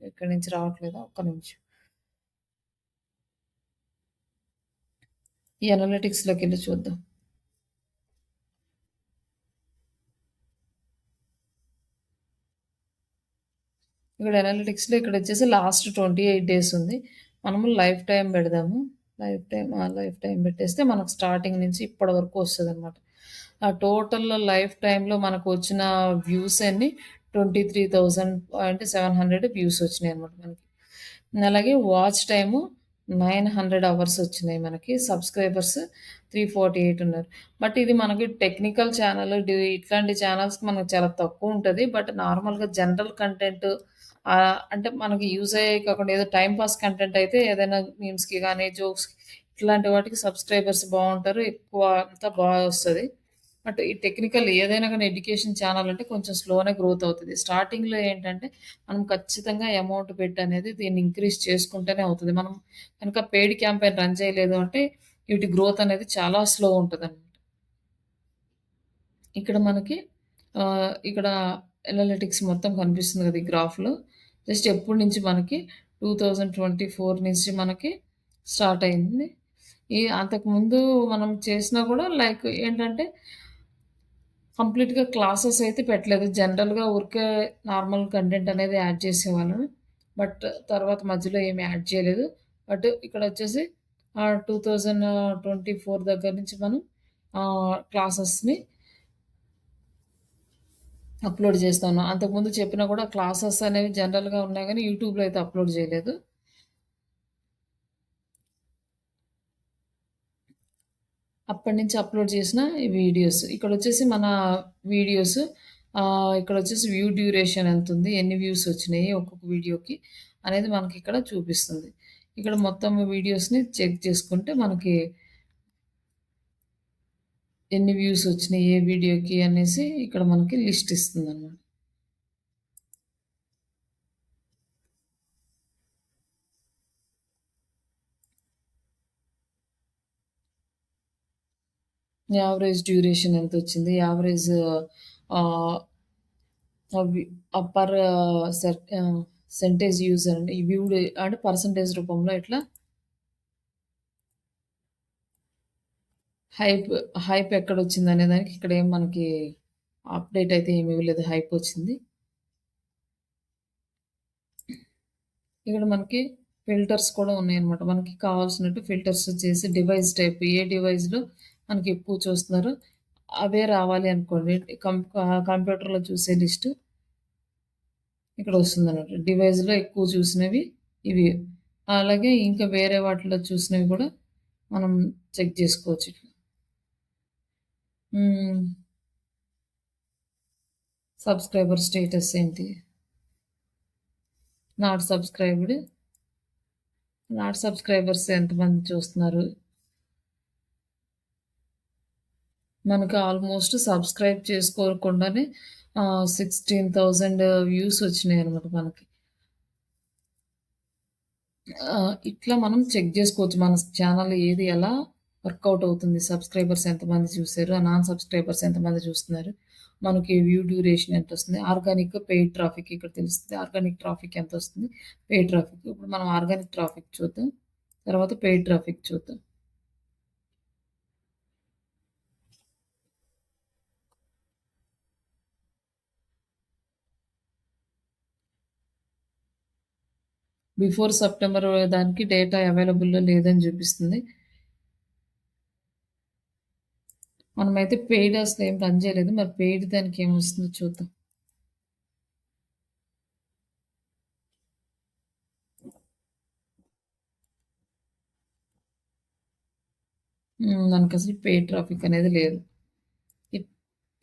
ఇక్కడి నుంచి రావట్లేదా? ఒక్క నిమిషం. ఈ అనలిటిక్స్‌లోకెళ్ళి చూద్దాం. ఇక్కడ అనలిటిక్స్‌లో ఇక్కడొచ్చేసి లాస్ట్ 28 డేస్ ఉంది. మనము లైఫ్ టైమ్ పెడదాము. లైఫ్ టైమ్ పెట్టేస్తే మనకు స్టార్టింగ్ నుంచి ఇప్పటి వరకు వస్తదనమాట. ఆ టోటల్ లైఫ్ టైమ్‌లో మనకు వచ్చిన వ్యూస్ అన్ని 23,700 వ్యూస్ వచ్చినాయనమాట మనకి. అలాగే వాచ్ టైము 900 అవర్స్ వచ్చినాయి మనకి. సబ్‌స్క్రైబర్స్ 348 ఉన్నారు. బట్ ఇది మనకి టెక్నికల్ ఛానల్ ఇట్లాంటి ఛానల్స్‌కి మనకు చాలా తక్కువుంటది. బట్ నార్మల్‌గా జనరల్ కంటెంట్ అంటే మనకి యూజ్ అయ్యేయి కాకుండా ఏదో టైమ్ పాస్ కంటెంట్ అయితే ఏదైనా మీమ్స్‌కి గాని, జోక్స్‌కి ఇట్లాంటి వాటికి సబ్‌స్క్రైబర్స్ బావుంటారు. ఎక్కువ అంతా వస్తది. బట్ ఈ టెక్నికల్ ఏదైనా గాని ఎడ్యుకేషన్ ఛానల్ అంటే కొంచెం స్లోనే గ్రోత్ అవుతది. స్టార్టింగ్‌లో ఏంటంటే మనం ఖచ్చితంగా అమౌంట్ పెట్టనేది దీన్ని ఇంక్రీజ్ చేసుకుంటేనే అవుతది. మనం కనుక పెయిడ్ క్యాంపెయిన్ రన్ చేయలేదు అంటే వీటి గ్రోత్ అనేది చాలా స్లో ఉంటదనమాట. ఇక్కడ మనకి ఇక్కడ అనలిటిక్స్ మొత్తం కనిపిస్తుంది కదా! ఈ గ్రాఫ్‌లో. జస్ట్ ఎప్పటి నుంచి మనకి 2024 నుంచి మనకి స్టార్ట్ అయింది. అంతకుముందు మనం చేసినా కూడా లైక్ ఏంటంటే కంప్లీట్‌గా క్లాసెస్ అయితే పెట్టలేదు. జనరల్‌గా ఊరికే నార్మల్ కంటెంట్ అనేది యాడ్ చేసేవాళ్ళం. బట్ తర్వాత మధ్యలో ఏమి యాడ్ చేయలేదు. బట్ ఇక్కడొచ్చేసి 2024 దగ్గర నుంచి మనం క్లాసెస్‌ని అప్‌లోడ్ చేస్తా ఉన్నాం. అంతకుముందు చెప్పినా కూడా క్లాసెస్ అనేవి జనరల్‌గా ఉన్నాయి గానీ యూట్యూబ్‌లో అయితే అప్‌లోడ్ చేయలేదు. అప్పటినుంచి అప్‌లోడ్ చేసిన ఈ వీడియోస్. ఇక్కడొచ్చేసి మన వీడియోస్ ఇక్కడొచ్చేసి వ్యూ డ్యూరేషన్ ఎంతుంది, ఎన్ని వ్యూస్ వచ్చినాయి ఒక్కొక్క వీడియోకి అనేది మనకిక్కడ చూపిస్తుంది. ఇక్కడ మొత్తం వీడియోస్‌ని చెక్ చేసుకుంటే మనకి ఎన్ని వ్యూస్ వచ్చినాయి, ఏ వీడియోకి అనేసి ఇక్కడ మనకి లిస్ట్ ఇస్తుందనమాట. యావరేజ్ డ్యూరేషన్ ఎంతొచ్చింది, యావరేజ్ ఆహ్, అవి పర్ సెంటేజ్ యూజర్ అంటే ఈ వ్యూడ్ అంటే పర్సెంటేజ్ రూపంలో ఇట్లా హైప్ హైప్ ఎక్కడొచ్చిందనే దానికి ఇక్కడేం మనకి అప్డేట్ అయితే ఏమి ఇవ్వలేదు. హైప్ వచ్చింది. ఇక్కడ మనకి ఫిల్టర్స్ కూడా ఉన్నాయన్నమాట. మనకి కావాల్సినట్టు ఫిల్టర్స్ చేసి డివైస్ టైప్ ఏ డివైస్‌లో మనకి ఎక్కువ చూస్తున్నారో అవే రావాలి అనుకోండి. కంప్యూటర్‌లో చూసే లిస్ట్ ఇక్కడ వస్తుందన్నమాట. డివైస్‌లో ఎక్కువ చూసినవి ఇవి. అలాగే ఇంకా వేరే వాటిలో చూసినవి కూడా మనం చెక్ చేసుకోవచ్చు. హ్మ్. సబ్‌స్క్రైబర్ స్టేటస్ ఏంటి? Not subscribed. నాట్ సబ్‌స్క్రైబర్స్ ఎంతమంది చూస్తున్నారు? మనకు ఆల్మోస్ట్ సబ్స్క్రైబ్ చేసుకోకుండానే 16,000 వ్యూస్ వచ్చినాయన్నమాట మనకి. ఇట్లా మనం చెక్ చేసుకోవచ్చు. మన ఛానల్ ఏది ఎలా వర్కౌట్ అవుతుంది. సబ్స్క్రైబర్స్ ఎంతమంది చూసారు, నాన్ సబ్స్క్రైబర్స్ ఎంతమంది చూస్తున్నారు, మనకి వ్యూ డ్యూరేషన్ ఎంతొస్తుంది, ఆర్గానిక్, పెయిడ్ ట్రాఫిక్ ఇక్కడ తెలుస్తుంది. ఆర్గానిక్ ట్రాఫిక్ ఎంతొస్తుంది, పెయిడ్ ట్రాఫిక్. ఇప్పుడు మనం ఆర్గానిక్ ట్రాఫిక్ చూద్దాం. తర్వాత పెయిడ్ ట్రాఫిక్ చూద్దాం. బిఫోర్ సెప్టెంబర్ దానికి డేటా అవైలబుల్‌లో లేదని చూపిస్తుంది. మనమైతే పెయిడ్ అసలు ఏం రన్ చేయలేదు. మరి పెయిడ్ దానికి ఏమొస్తుందో చూద్దాం. మనకసలు పెయిడ్ ట్రాఫిక్ అనేది లేదు. ఇప్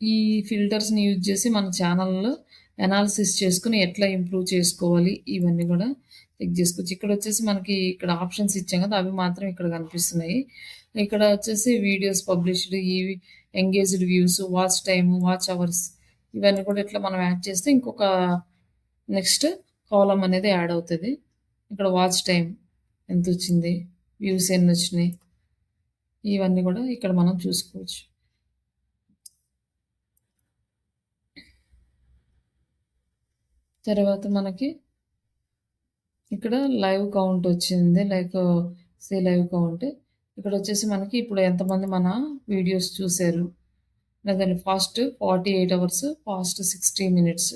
ఈ ఫిల్టర్స్‌ని యూజ్ చేసి మన ఛానల్‌లో అనాలిసిస్ చేసుకొని ఎట్లా ఇంప్రూవ్ చేసుకోవాలి ఇవన్నీ గూడా చెక్ చేసుకోవచ్చు. ఇక్కడొచ్చేసి మనకి ఇక్కడ ఆప్షన్స్ ఇచ్చాం కదా! అవి మాత్రం ఇక్కడ కనిపిస్తున్నాయి. ఇక్కడ వచ్చేసి వీడియోస్ పబ్లిష్డ్, ఇవి engaged views, watch time, watch hours ఇవన్నీ కూడా ఇట్లా మనం యాడ్ చేస్తే ఇంకొక నెక్స్ట్ కాలమ్ అనేది యాడ్ అవుతది. ఇక్కడ వాచ్ టైమ్ ఎంతొచ్చింది, వ్యూస్ ఎన్నొచ్చినాయి ఇవన్నీ గూడా ఇక్కడ మనం చూసుకోవచ్చు. తర్వాత మనకి ఇక్కడ లైవ్ కౌంట్ వచ్చింది. Live count. ఇక్కడొచ్చేసి మనకి ఇప్పుడు ఎంతమంది మన వీడియోస్ చూసారు. లేదంటే ఫాస్ట్ 48 అవర్స్, ఫాస్ట్ 60 మినిట్స్.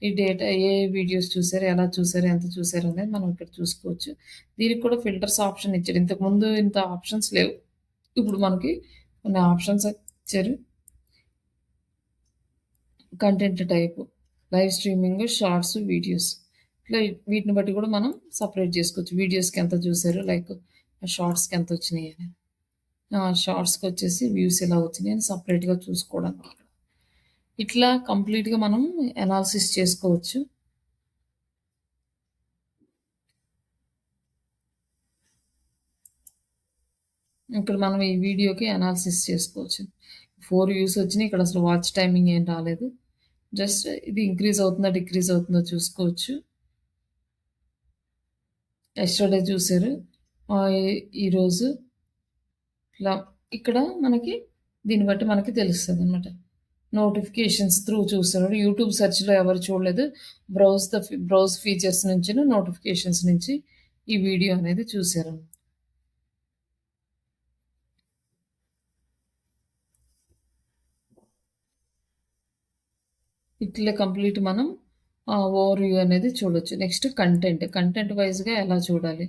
ఈ డేటా ఏ వీడియోస్ చూసారు, ఎలా చూసారు, ఎంత చూసారు అనేది మనం ఇక్కడ చూసుకోవచ్చు. దీనికి కూడా ఫిల్టర్స్ ఆప్షన్ ఇచ్చారు. ఇంతకుముందు ఇంత ఆప్షన్స్ లేవు. ఇప్పుడు మనకి కొన్ని ఆప్షన్స్ ఇచ్చారు. Content type, live streaming, shorts, videos. ఇట్లా వీటిని బట్టి కూడా మనం సెపరేట్ చేసుకోవచ్చు. వీడియోస్‌కి ఎంత చూసారు, షార్ట్స్‌కి ఎంత వచ్చినాయి అని. షార్ట్స్‌కి వచ్చేసి వ్యూస్ ఎలా వచ్చినాయి అని సెపరేట్‌గా చూసుకోవడానికి. ఇట్లా కంప్లీట్‌గా మనం అనాలిసిస్ చేసుకోవచ్చు. ఇక్కడ మనం ఈ వీడియోకి అనాలిసిస్ చేసుకోవచ్చు. 4 వ్యూస్ వచ్చినాయి. ఇక్కడ అసలు వాచ్ టైమింగ్ ఏం రాలేదు. జస్ట్ ఇది ఇంక్రీజ్ అవుతుందా, డిక్రీజ్ అవుతుందో చూసుకోవచ్చు. యెస్టర్‌డే చూసారు. ఈరోజు ఇలా ఇక్కడ మనకి దీన్ని బట్టి మనకి తెలుస్తదనమాట. నోటిఫికేషన్స్ త్రూ చూసారు. యూట్యూబ్ సెర్చ్‌లో ఎవరు చూడలేదు. బ్రౌజ్ ఫీచర్స్ నుంచిను నోటిఫికేషన్స్ నుంచి ఈ వీడియో అనేది చూసారు. ఇట్లా కంప్లీట్ మనం ఓవర్ వ్యూ అనేది చూడొచ్చు. Next content. కంటెంట్ వైస్‌గా ఎలా చూడాలి?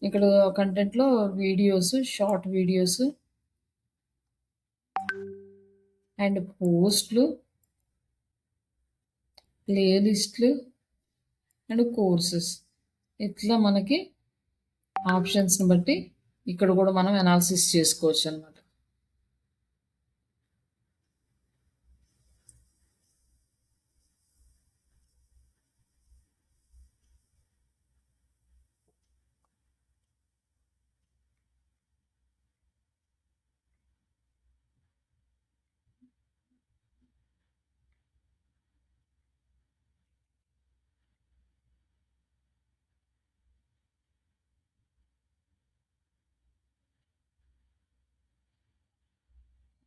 ఇక్కడ కంటెంట్‌లో వీడియోస్, షార్ట్ వీడియోస్ అండ్ పోస్ట్‌లు, ప్లే లిస్ట్‌లు అండ్ కోర్సెస్. ఇట్లా మనకి ఆప్షన్స్‌ని బట్టి ఇక్కడ కూడా మనం అనాలిసిస్ చేసుకోవచ్చనమాట.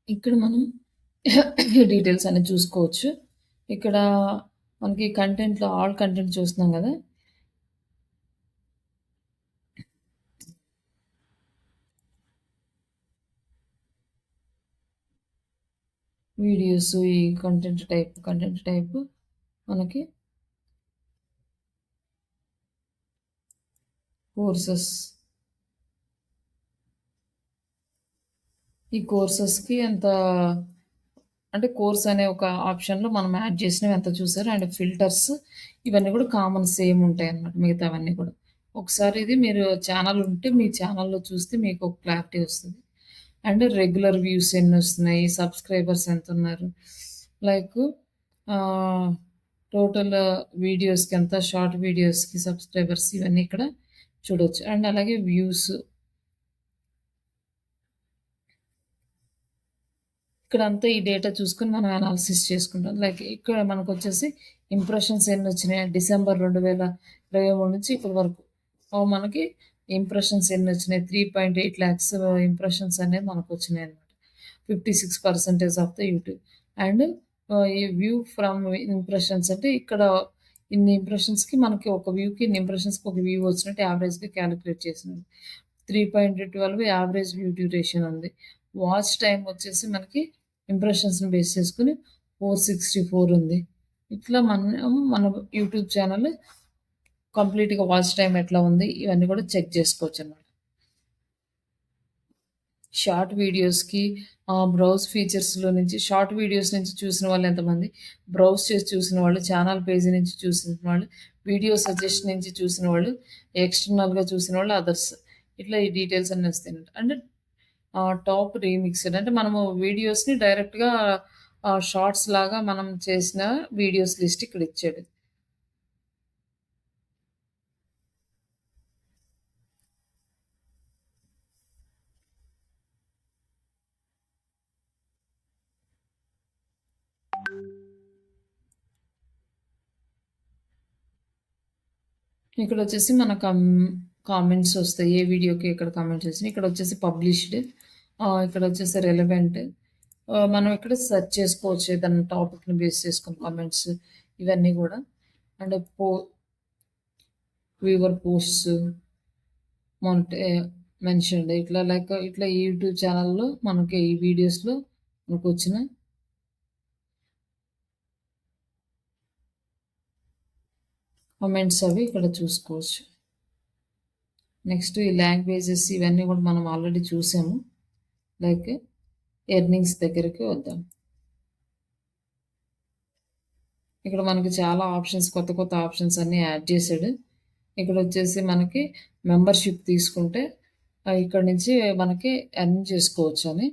ఇక్కడ మనం డీటెయిల్స్ అనేది చూసుకోవచ్చు. ఇక్కడ మనకి కంటెంట్‌లో ఆల్ కంటెంట్ చూస్తున్నాం గదా! వీడియోస్ ఈ కంటెంట్ టైప్ మనకి కోర్సెస్. ఈ కోర్సెస్‌కి ఎంత అంటే కోర్స్ అనే ఒక ఆప్షన్‌లో మనం యాడ్ చేసినవి ఎంత చూసారు. అండ్ ఫిల్టర్స్ ఇవన్నీ కూడా కామన్ సేమ్ ఉంటాయన్నమాట మిగతావన్నీ కూడా. ఒకసారి ఇది మీరు ఛానల్ ఉంటే మీ ఛానల్‌లో చూస్తే మీకు ఒక క్లారిటీ వస్తది. అండ్ రెగ్యులర్ వ్యూస్ ఎన్నొస్తున్నాయి, సబ్స్క్రైబర్స్ ఎంతున్నారు, లైక్ ఆహ్, టోటల్ వీడియోస్‌కి ఎంత, షార్ట్ వీడియోస్‌కి సబ్స్క్రైబర్స్ ఇవన్నీ ఇక్కడ చూడొచ్చు. అండ్ అలాగే వ్యూస్ ఇక్కడంతా ఈ డేటా చూసుకొని మనం అనాలిసిస్ చేసుకుంటాం. లైక్ ఇక్కడ మనకొచ్చేసి ఇంప్రెషన్స్ ఎన్నొచ్చినాయి డిసెంబర్ 2023 నుంచి ఇప్పటి వరకు. మనకి ఇంప్రెషన్స్ ఎన్నొచ్చినాయి 3.8 లాక్స్ ఇంప్రెషన్స్ అనేది మనకొచ్చినాయన్నమాట. 56% ఆఫ్ ద యూట్యూబ్. అండ్ ఈ వ్యూ ఫ్రమ్ ఇంప్రెషన్స్ అంటే ఇక్కడ ఇన్ని ఇంప్రెషన్స్‌కి మనకి ఒక వ్యూకి ఇన్ని ఇంప్రెషన్స్‌కి ఒక వ్యూ వచ్చినట్టు యావరేజ్‌గా క్యాలిక్యులేట్ చేసినారు. 3.12 యావరేజ్ వ్యూ డ్యూరేషన్ ఉంది. వాచ్ టైమ్ వచ్చేసి మనకి ఇంప్రెషన్స్‌ని బేస్ చేసుకొని 464 ఉంది. ఇట్లా మన యూట్యూబ్ ఛానల్ కంప్లీట్‌గా వాచ్ టైమ్ ఎట్లా ఉంది ఇవన్నీ కూడా చెక్ చేసుకోవచ్చనమాట. షార్ట్ వీడియోస్‌కి బ్రౌజ్ ఫీచర్స్‌లో నుంచి షార్ట్ వీడియోస్ నుంచి చూసిన వాళ్ళు ఎంతమంది, బ్రౌజ్ చేసి చూసిన వాళ్ళు, ఛానల్ పేజీ నుంచి చూసిన వాళ్ళు, వీడియో సజెషన్ నుంచి చూసిన వాళ్ళు, ఎక్స్టర్నల్‌గా చూసిన వాళ్ళు, అదర్స్ ఇట్లా ఈ డీటెయిల్స్ అన్నీ వస్తాయన్నమాట. అంటే టాప్ రీమిక్స్డ్ అంటే మనము వీడియోస్‌ని డైరెక్ట్‌గా షార్ట్స్ లాగా మనం చేసిన వీడియోస్ లిస్ట్ ఇక్కడ ఇచ్చాడు. ఇక్కడొచ్చేసి మన కామెంట్స్ వస్తాయి. ఏ వీడియోకి ఎక్కడ కామెంట్స్ వచ్చినాయి. ఇక్కడొచ్చేసి పబ్లిష్డ్, ఇక్కడొచ్చేసి రెలెవెంట్. మనం ఇక్కడ సెర్చ్ చేసుకోవచ్చు ఏదన్నా టాపిక్‌ని బేస్ చేసుకొని కామెంట్స్ ఇవన్నీ గూడా. అండ్ వ్యూవర్ పోస్ట్స్ మొంటే మెన్షన్డ్ ఇట్లా లైక్ ఇట్లా ఈ యూట్యూబ్ ఛానల్‌లో మనకి ఈ వీడియోస్‌లో మనకొచ్చిన కామెంట్స్ అవి ఇక్కడ చూసుకోవచ్చు. నెక్స్ట్ ఈ లాంగ్వేజెస్ ఇవన్నీ కూడా మనం ఆల్రెడీ చూసాము. లైక్ ఎర్నింగ్స్ దగ్గరికి వద్దాం. ఇక్కడ మనకి చాలా ఆప్షన్స్ కొత్త ఆప్షన్స్ అన్నీ యాడ్ చేశాడు. ఇక్కడ వచ్చేసి మనకి మెంబర్‌షిప్ తీసుకుంటే ఇక్కడ నుంచి మనకి ఎర్న్ చేసుకోవచ్చు అని.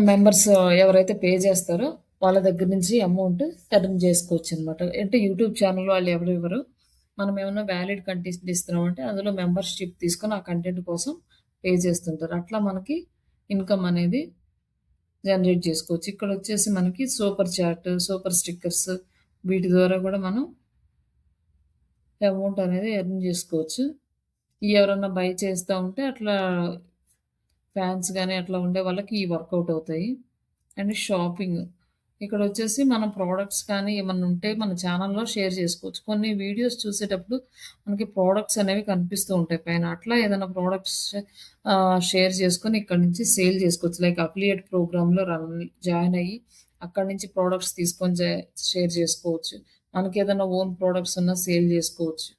మెంబర్స్ ఎవరైతే పే చేస్తారో వాళ్ళ దగ్గర నుంచి అమౌంట్ ఎర్న్ చేసుకోవచ్చనమాట. అంటే యూట్యూబ్ ఛానల్ వాళ్ళు ఎవరు ఇవ్వరు. మనం ఏమన్నా వ్యాలిడ్ కంటెంట్ ఇస్తున్నామంటే అందులో మెంబర్‌షిప్ తీసుకొని ఆ కంటెంట్ కోసం పే చేస్తుంటారు. అట్లా మనకి ఇన్‌కమ్ అనేది జనరేట్ చేసుకోవచ్చు. ఇక్కడొచ్చేసి మనకి సూపర్ చాట్, సూపర్ స్టిక్కర్స్ వీటి ద్వారా కూడా మనం అమౌంట్ అనేది ఎర్న్ చేసుకోవచ్చు. ఎవరన్నా బై చేస్తా ఉంటే అట్లా ఫ్యాన్స్ గాని అట్లా ఉండే వాళ్ళకి ఈ వర్కౌట్ అవుతాయి. And shopping. ఇక్కడొచ్చేసి మనం ప్రొడక్ట్స్ కానీ ఏమన్నా ఉంటే మన ఛానల్‌లో షేర్ చేసుకోవచ్చు. కొన్ని వీడియోస్ చూసేటప్పుడు మనకి ప్రొడక్ట్స్ అనేవి కనిపిస్తూ ఉంటాయి పైన. అట్లా ఏదైనా ప్రొడక్ట్స్ షేర్ చేసుకొని ఇక్కడి నుంచి సేల్ చేసుకోవచ్చు. లైక్ అఫిలియేట్ ప్రోగ్రామ్‌లో జాయిన్ అయ్యి అక్కడి నుంచి ప్రొడక్ట్స్ తీసుకొని షేర్ చేసుకోవచ్చు. మనకేదైనా ఓన్ ప్రొడక్ట్స్ ఉన్నా సేల్ చేసుకోవచ్చు.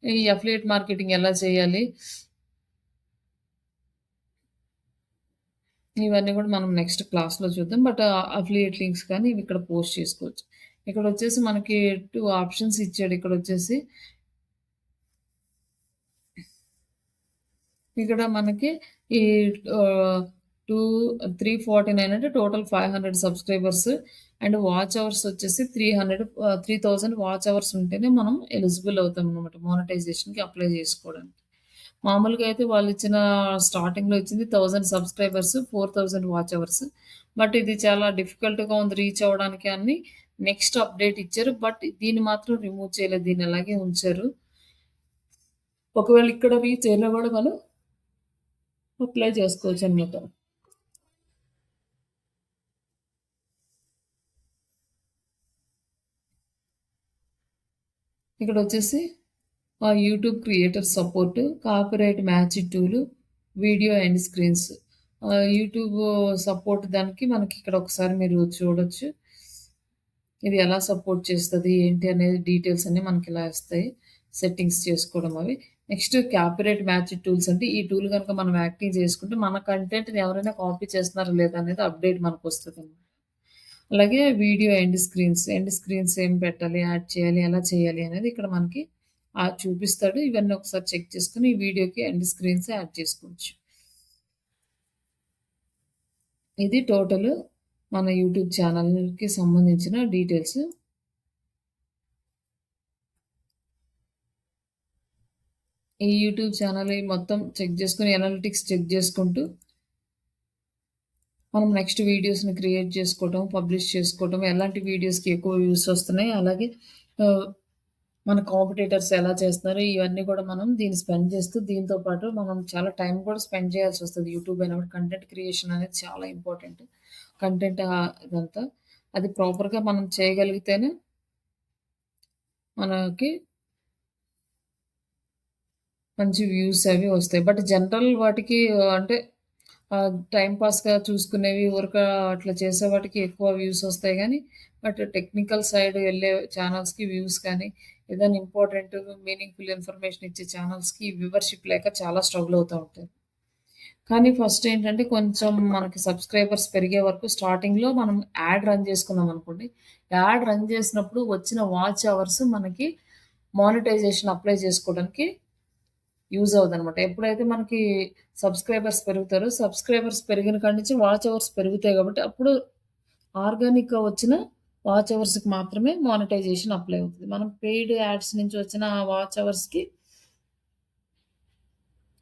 ఈ అఫిలియేట్ మార్కెటింగ్ ఎలా చేయాలి? ఇవన్నీ కూడా మనం నెక్స్ట్ క్లాస్‌లో చూద్దాం. బట్ అఫిలియేట్ లింక్స్ కానీ ఇవి ఇక్కడ పోస్ట్ చేసుకోవచ్చు. ఇక్కడొచ్చేసి మనకి 2 ఆప్షన్స్ ఇచ్చాడు. ఇక్కడొచ్చేసి ఇక్కడ మనకి ఈ ఆహ్, 349 అంటే total 500 subscribers and watch hours వచ్చేసి 3000 వాచ్ అవర్స్ ఉంటేనే మనం ఎలిజిబుల్ అవుతామనమాట మానిటైజేషన్‌కి అప్లై చేసుకోవడానికి. మామూలుగా అయితే వాళ్ళిచ్చిన స్టార్టింగ్‌లో ఇచ్చింది 1000 సబ్స్క్రైబర్స్, 4000 వాచ్ అవర్స్. బట్ ఇది చాలా డిఫికల్ట్‌గా ఉంది రీచ్ అవ్వడానికి అని నెక్స్ట్ అప్డేట్ ఇచ్చారు. బట్ దీన్ని మాత్రం రిమూవ్ చేయలేదు. దీన్ని అలాగే ఉంచారు. ఒకవేళ ఇక్కడ రీచ్ అయినా కూడా మనం అప్లై చేసుకోవచ్చనమాట. ఇక్కడొచ్చేసి YouTube creator support, copyright match tool, video end screens. YouTube support దానికి మనకి ఇక్కడ ఒకసారి మీరు చూడొచ్చు. ఇది ఎలా సపోర్ట్ చేస్తది, ఏంటి అనేది డీటెయిల్స్ అన్నీ మనకిలా వస్తాయి. సెట్టింగ్స్ చేసుకోవడం అవి. నెక్స్ట్ కాపీరైట్ మ్యాచ్ టూల్స్ అంటే ఈ టూల్ గనుక మనం యాక్టివ్ చేసుకుంటే మన కంటెంట్‌ని ఎవరైనా కాపీ చేస్తున్నారా లేదా అనేది అప్డేట్ మనకొస్తదనమాట. అలాగే వీడియో ఎండ్ స్క్రీన్స్ ఏం పెట్టాలి, యాడ్ చేయాలి, ఎలా చేయాలి అనేది ఇక్కడ మనకి చూపిస్తాడు. ఇవన్నీ ఒకసారి చెక్ చేసుకొని ఈ వీడియోకి ఎండ్ స్క్రీన్స్ యాడ్ చేసుకోవచ్చు. ఇది టోటల్ మన యూట్యూబ్ ఛానల్‌కి సంబంధించిన డీటెయిల్స్. ఈ యూట్యూబ్ ఛానల్ మొత్తం చెక్ చేసుకొని అనలిటిక్స్ చెక్ చేసుకుంటూ మనం నెక్స్ట్ వీడియోస్‌ని క్రియేట్ చేసుకోవటం, పబ్లిష్ చేసుకోవటం, ఎలాంటి వీడియోస్‌కి ఎక్కువ వ్యూస్ వస్తున్నాయి, అలాగే ఆహ్, మన కాంపిటీటర్స్ ఎలా చేస్తున్నారు, ఇవన్నీ కూడా మనం దీన్ని స్పెండ్ చేస్తూ దీంతో పాటు మనం చాలా టైం కూడా స్పెండ్ చేయాల్సొస్తది. యూట్యూబ్ అయినప్పుడు కంటెంట్ క్రియేషన్ అనేది చాలా ఇంపార్టెంట్. కంటెంట్ ఇదంతా అది ప్రాపర్‌గా మనం చేయగలిగితేనే మనకి మంచి వ్యూస్ అవి వస్తాయి. బట్ జనరల్ వాటికి అంటే టైమ్ పాస్‌గా చూసుకునేవి ఊరక అట్లా చేసే వాటికి ఎక్కువ వ్యూస్ వస్తాయి గానీ, బట్ టెక్నికల్ సైడ్ వెళ్ళే ఛానల్స్‌కి వ్యూస్ కానీ, ఏదైనా ఇంపార్టెంట్ మీనింగ్‌ఫుల్ ఇన్ఫర్మేషన్ ఇచ్చే ఛానల్స్‌కి వ్యూవర్‌షిప్ లేక చాలా స్ట్రగుల్ అవుతా ఉంటారు. కానీ ఫస్ట్ ఏంటంటే కొంచెం మనకి సబ్‌స్క్రైబర్స్ పెరిగే వరకు స్టార్టింగ్‌లో మనం యాడ్ రన్ చేసుకున్నామనుకోండి. యాడ్ రన్ చేసినప్పుడు వచ్చిన వాచ్ అవర్స్ మనకి మానిటైజేషన్ అప్లై చేసుకోవడానికి యూజ్ అవుదనమాట. ఎప్పుడైతే మనకి సబ్‌స్క్రైబర్స్ పెరిగిన కాడి నుంచి వాచ్ అవర్స్ పెరుగుతాయి కాబట్టి, అప్పుడు ఆర్గానిక్‌గా వచ్చిన వాచ్ అవర్స్‌కి మాత్రమే మానిటైజేషన్ అప్లై అవుతది. మనం పెయిడ్ యాడ్స్ నుంచి వచ్చిన ఆ వాచ్ అవర్స్‌కి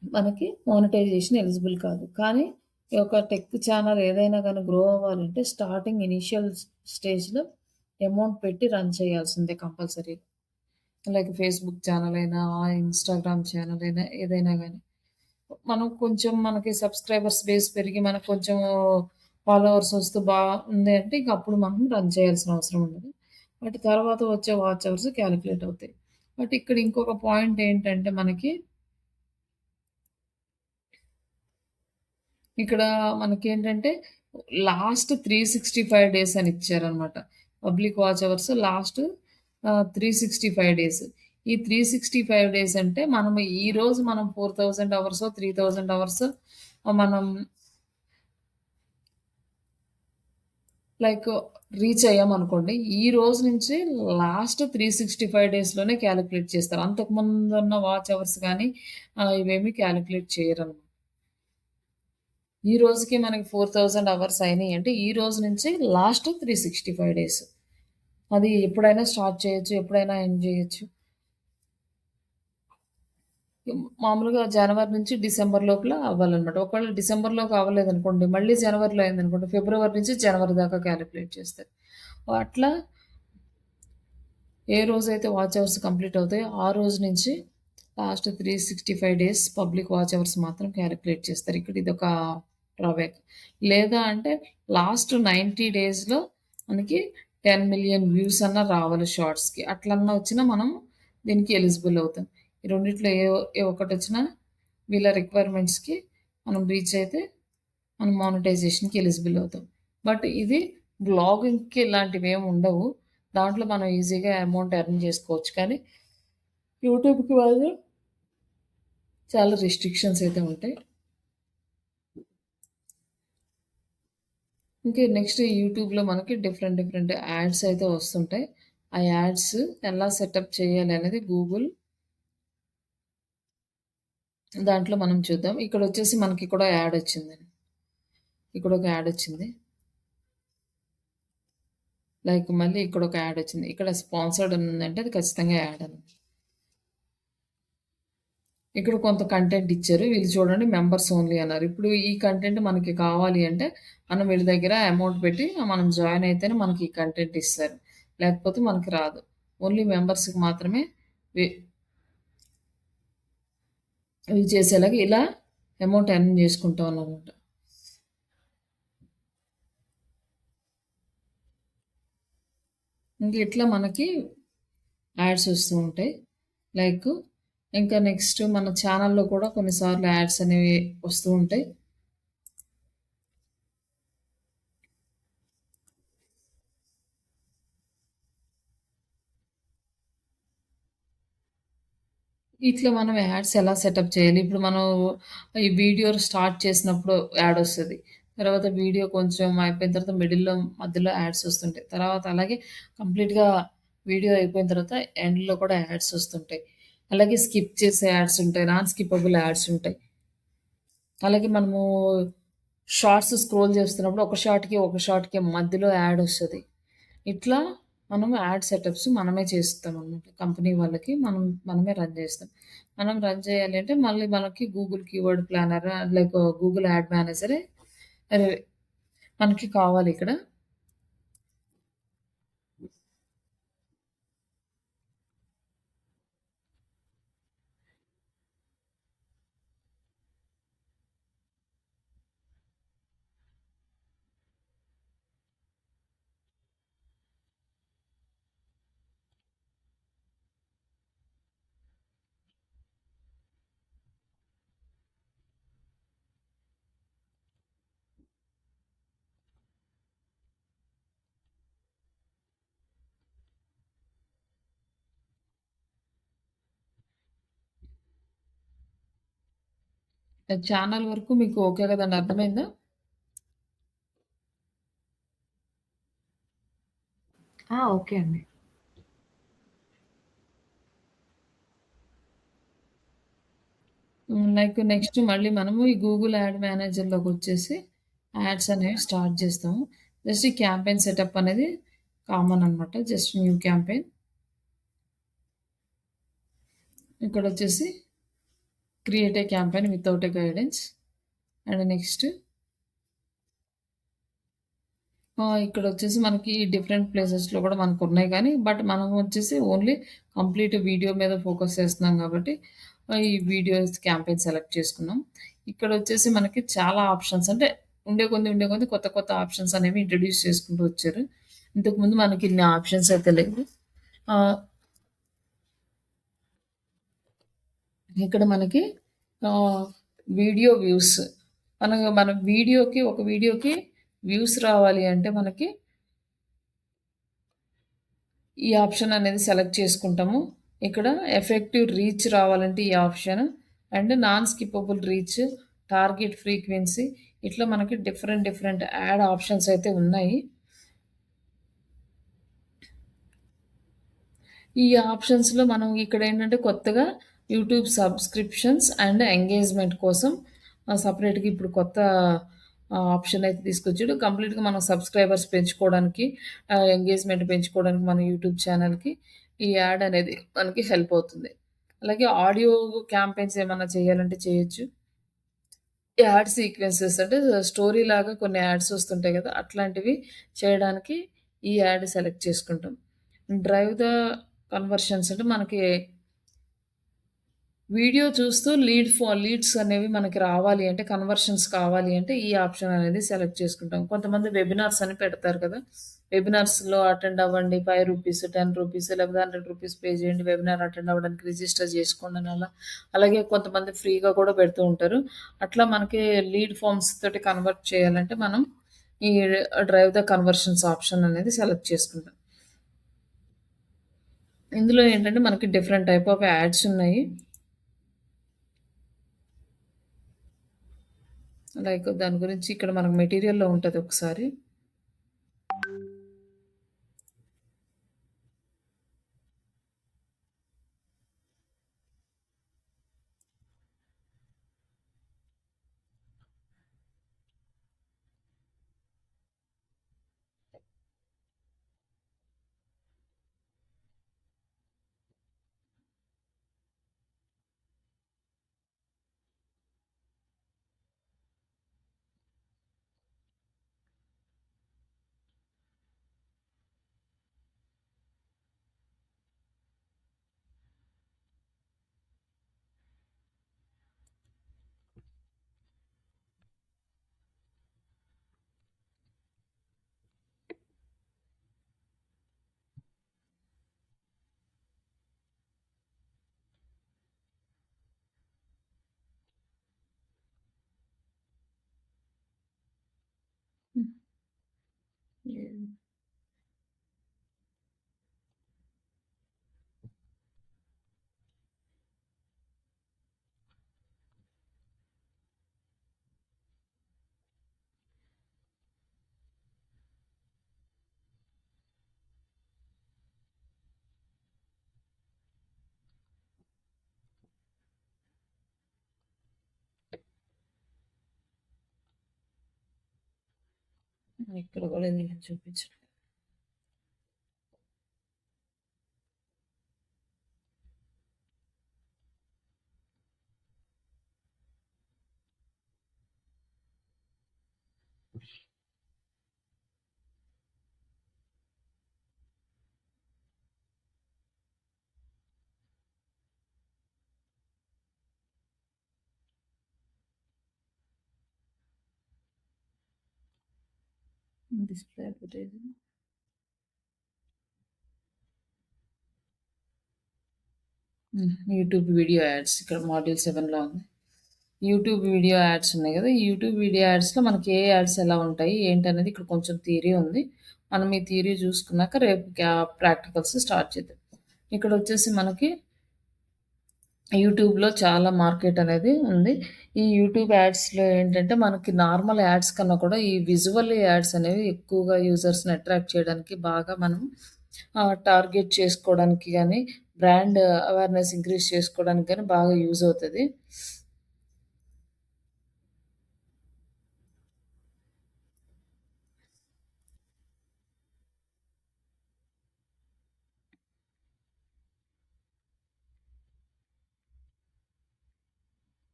మనకి మానిటైజేషన్ ఎలిజిబుల్ కాదు. కానీ ఈ యొక్క టెక్ ఛానల్ ఏదైనా గాని గ్రో అవ్వాలంటే స్టార్టింగ్ ఇనీషియల్ స్టేజ్‌లో అమౌంట్ పెట్టి రన్ చేయాల్సిందే కంపల్సరీగా. లైక్ ఫేస్‌బుక్ ఛానల్ అయినా, ఇన్‌స్టాగ్రామ్ ఛానల్ అయినా ఏదైనా గాని. మనం కొంచెం మనకి సబ్‌స్క్రైబర్స్ బేస్ పెరిగి మనకు కొంచెం ఫాలోవర్స్ వస్తూ బావుంది అంటే ఇంక అప్పుడు మనం రన్ చేయాల్సిన అవసరం ఉండదు. బట్ తర్వాత వచ్చే వాచ్ అవర్స్ కాలిక్యులేట్ అవుతాయి. బట్ ఇక్కడ ఇంకొక పాయింట్ ఏంటంటే మనకి ఇక్కడ మనకేంటంటే లాస్ట్ 365 డేస్ అని ఇచ్చారనమాట. Public watch hours last 365 days. ఈ 365 డేస్ అంటే మనం ఈరోజు మనం 4000 అవర్సో, 3000 అవర్సో మనం లైక్ రీచ్ అయ్యామనుకోండి. ఈ రోజు నుంచి లాస్ట్ 365 డేస్‌లోనే కాలిక్యులేట్ చేస్తారు. అంతకుముందున్న వాచ్ అవర్స్ గానీ ఇవేమి కాలిక్యులేట్ చేయరనమాట. ఈ రోజుకి మనకి 4000 అవర్స్ అయినాయంటే, ఈ రోజు నుంచి లాస్ట్ 365 డేస్. అది ఎప్పుడైనా స్టార్ట్ చేయొచ్చు. ఎప్పుడైనా ఎండ్ జేయొచ్చు. మామూలుగా జనవరి నుంచి డిసెంబర్ లోపల అవ్వాలనమాట. ఒకవేళ డిసెంబర్‌లోకి అవ్వలేదనుకోండి, మళ్ళీ జనవరిలో అయిందనుకోండి, ఫిబ్రవరి నుంచి జనవరి దాకా కాలిక్యులేట్ చేస్తారు. అట్లా ఏ రోజైతే వాచ్ అవర్స్ కంప్లీట్ అవుతాయో, ఆ రోజు నుంచి last 365 days public watch hours మాత్రం కాలిక్యులేట్ చేస్తారు. ఇక్కడ ఇదొక డ్రాబ్యాక్. లేదా అంటే లాస్ట్ 90 డేస్‌లో మనకి 10,000,000 వ్యూస్ అన్నా రావాలి షార్ట్స్‌కి. అట్లన్నా వచ్చినా మనం దీనికి ఎలిజిబుల్ అవుతాం. ఈ రెండిట్లో ఏ ఒక్కటొచ్చినా వీళ్ళ రిక్వైర్మెంట్స్‌కి మనం రీచ్ అయితే మనం మానిటైజేషన్‌కి ఎలిజిబుల్ అవుతాం. బట్ ఇది వ్లాగింగ్‌కి ఇలాంటివేమి ఉండవు. దాంట్లో మనం ఈజీగా అమౌంట్ ఎర్న్ చేసుకోవచ్చు. కానీ యూట్యూబ్‌కి మాత్రం చాలా రిస్ట్రిక్షన్స్ అయితే ఉంటాయి. ఇంకా నెక్స్ట్ యూట్యూబ్‌లో మనకి డిఫరెంట్ యాడ్స్ అయితే వస్తుంటాయి. ఆ యాడ్స్ ఎలా సెటప్ చేయాలి అనేది గూగుల్ దాంట్లో మనం చూద్దాం. ఇక్కడొచ్చేసి మనకి కూడా యాడ్ వచ్చిందండి. ఇక్కడొక యాడ్ వచ్చింది. లైక్ మళ్ళీ ఇక్కడొక యాడ్ వచ్చింది. ఇక్కడ స్పాన్సర్డ్ అని ఉందంటే అది ఖచ్చితంగా యాడ్ అని. ఇక్కడ కొంత కంటెంట్ ఇచ్చారు. వీళ్ళు చూడండి మెంబర్స్ ఓన్లీ అన్నారు. ఇప్పుడు ఈ కంటెంట్ మనకి కావాలి అంటే మనం వీళ్ళ దగ్గర అమౌంట్ పెట్టి మనం జాయిన్ అయితేనే మనకి ఈ కంటెంట్ ఇస్తారు. లేకపోతే మనకి రాదు. ఓన్లీ మెంబర్స్‌కి మాత్రమే వి ఇవి చేసేలాగా ఇలా అమౌంట్ ఎర్న్ చేసుకుంటామన్నమాట. ఇంక ఇట్లా మనకి యాడ్స్ వస్తూ ఉంటాయి. లైక్ ఇంకా నెక్స్ట్ మన ఛానల్‌లో కూడా కొన్నిసార్లు యాడ్స్ అనేవి వస్తూ ఉంటాయి. ఇట్లా మనం యాడ్స్ ఎలా సెటప్ చేయాలి? ఇప్పుడు మనం ఈ వీడియో స్టార్ట్ చేసినప్పుడు యాడొస్తది. తర్వాత వీడియో కొంచెం అయిపోయిన తర్వాత మధ్యలో యాడ్స్ వస్తుంటాయి. తర్వాత అలాగే కంప్లీట్‌గా వీడియో అయిపోయిన తర్వాత ఎండ్‌లో కూడా యాడ్స్ వస్తుంటాయి. అలాగే స్కిప్ చేసే యాడ్స్ ఉంటాయి. నాన్ స్కిప్పబుల్ యాడ్స్ ఉంటాయి. అలాగే మనము షార్ట్స్ స్క్రోల్ చేస్తున్నప్పుడు ఒక షాట్‌కి మధ్యలో యాడ్ వస్తది. ఇట్లా మనం యాడ్ సెటప్స్ మనమే చేస్తామనమాట. కంపెనీ వాళ్ళకి మనమే రన్ చేస్తాం. మనం రన్ చేయాలి అంటే మళ్ళీ మనకి Google keyword planner like Google ad మేనేజరే రే మనకి కావాలిక్కడ. ఛానల్ వరకు మీకు ఓకే కదండీ! అర్థమైందా? ఆ! ఓకే అండి. లైక్ నెక్స్ట్ మళ్ళీ మనము ఈ గూగుల్ యాడ్ మేనేజర్‌లోకొచ్చేసి యాడ్స్ అనేవి స్టార్ట్ చేస్తాము. జస్ట్ ఈ క్యాంపెయిన్ సెటప్ అనేది కామన్ అనమాట. Just new campaign. ఇక్కడొచ్చేసి create a campaign without a guidance. And next ఇక్కడొచ్చేసి మనకి డిఫరెంట్ ప్లేసెస్‌లో కూడా మనకున్నాయి కానీ, బట్ మనం వచ్చేసి ఓన్లీ కంప్లీట్ వీడియో మీద ఫోకస్ చేస్తున్నాం కాబట్టి, ఈ వీడియోస్ క్యాంపెయిన్ సెలెక్ట్ చేసుకున్నాం. ఇక్కడొచ్చేసి మనకి చాలా ఆప్షన్స్ అంటే ఉండే కొద్దీ కొత్త కొత్త ఆప్షన్స్ అనేవి ఇంట్రొడ్యూస్ చేసుకుంటూ వచ్చారు. ఇంతకుముందు మనకి ఇన్ని ఆప్షన్స్ అయితే లేవు. ఆహ్, ఇక్కడ మనకి ఆహ్, వీడియో వ్యూస్ మన ఒక వీడియోకి వ్యూస్ రావాలి అంటే మనకి ఈ ఆప్షన్ అనేది సెలెక్ట్ చేసుకుంటాము. ఇక్కడ ఎఫెక్టివ్ రీచ్ రావాలంటే ఈ option and non skippable reach, target frequency ఇట్లా మనకి డిఫరెంట్ యాడ్ ఆప్షన్స్ అయితే ఉన్నాయి. ఈ ఆప్షన్స్‌లో మనం ఇక్కడేంటంటే కొత్తగా యూట్యూబ్ సబ్స్క్రిప్షన్స్ అండ్ ఎంగేజ్‌మెంట్ కోసం సెపరేట్‌గా ఇప్పుడు కొత్త ఆప్షన్ అయితే తీసుకొచ్చాడు. కంప్లీట్‌గా మనం సబ్స్క్రైబర్స్ పెంచుకోవడానికి, ఎంగేజ్‌మెంట్ పెంచుకోవడానికి మన యూట్యూబ్ ఛానెల్‌కి ఈ యాడ్ అనేది మనకి హెల్ప్ అవుతుంది. అలాగే ఆడియో క్యాంపెయిన్స్ ఏమన్నా చేయాలంటే చేయొచ్చు. యాడ్ సీక్వెన్సెస్ అంటే స్టోరీలాగా కొన్ని యాడ్స్ వస్తుంటాయి గదా! అట్లాంటివి చేయడానికి ఈ యాడ్ సెలెక్ట్ చేసుకుంటాం. డ్రైవ్ ద కన్వర్షన్స్ అంటే మనకి వీడియో చూస్తూ లీడ్స్ అనేవి మనకి రావాలి అంటే కన్వర్షన్స్ కావాలి అంటే ఈ ఆప్షన్ అనేది సెలెక్ట్ చేసుకుంటాం. కొంతమంది వెబినార్స్ అని పెడతారు కదా! వెబినార్స్‌లో అటెండ్ అవ్వండి. రూ. 5, రూ. 10 లేకపోతే రూ. 100 పే చేయండి. వెబినార్ అటెండ్ అవ్వడానికి రిజిస్టర్ చేసుకోండి అని అలా. అలాగే కొంతమంది ఫ్రీగా కూడా పెడుతూ ఉంటారు. అట్లా మనకి లీడ్ ఫార్మ్స్ తోటి కన్వర్ట్ చేయాలంటే మనం ఈ డ్రైవ్ ద కన్వర్షన్స్ ఆప్షన్ అనేది సెలెక్ట్ చేసుకుంటాం. ఇందులో ఏంటంటే మనకి డిఫరెంట్ టైప్ ఆఫ్ యాడ్స్ ఉన్నాయి. లైక్ దాని గురించి ఇక్కడ మనకు మెటీరియల్‌లో ఉంటది ఒకసారి. ఇక్కడ కూడా ఇది చూపించట్లేదు. Display advertising. YouTube video ads ఇక్కడ మాడ్యూల్ 7లో ఉంది. యూట్యూబ్ వీడియో యాడ్స్ ఉన్నాయి కదా, ఈ యూట్యూబ్ వీడియో యాడ్స్లో మనకి ఏ యాడ్స్ ఎలా ఉంటాయి ఏంటనేది ఇక్కడ కొంచెం థియరీ ఉంది. మనం ఈ థియరీ చూసుకున్నాక రేపు ప్రాక్టికల్స్ స్టార్ట్ చేద్దాం. ఇక్కడ వచ్చేసి మనకి యూట్యూబ్లో చాలా మార్కెట్ అనేది ఉంది. ఈ యూట్యూబ్ యాడ్స్లో ఏంటంటే మనకి నార్మల్ యాడ్స్ కన్నా కూడా ఈ విజువల్ యాడ్స్ అనేవి ఎక్కువగా యూజర్స్ని అట్రాక్ట్ చేయడానికి బాగా మనం టార్గెట్ చేసుకోవడానికి కానీ బ్రాండ్ అవేర్నెస్ ఇంక్రీజ్ చేసుకోవడానికి కానీ బాగా యూజ్ అవుతుంది.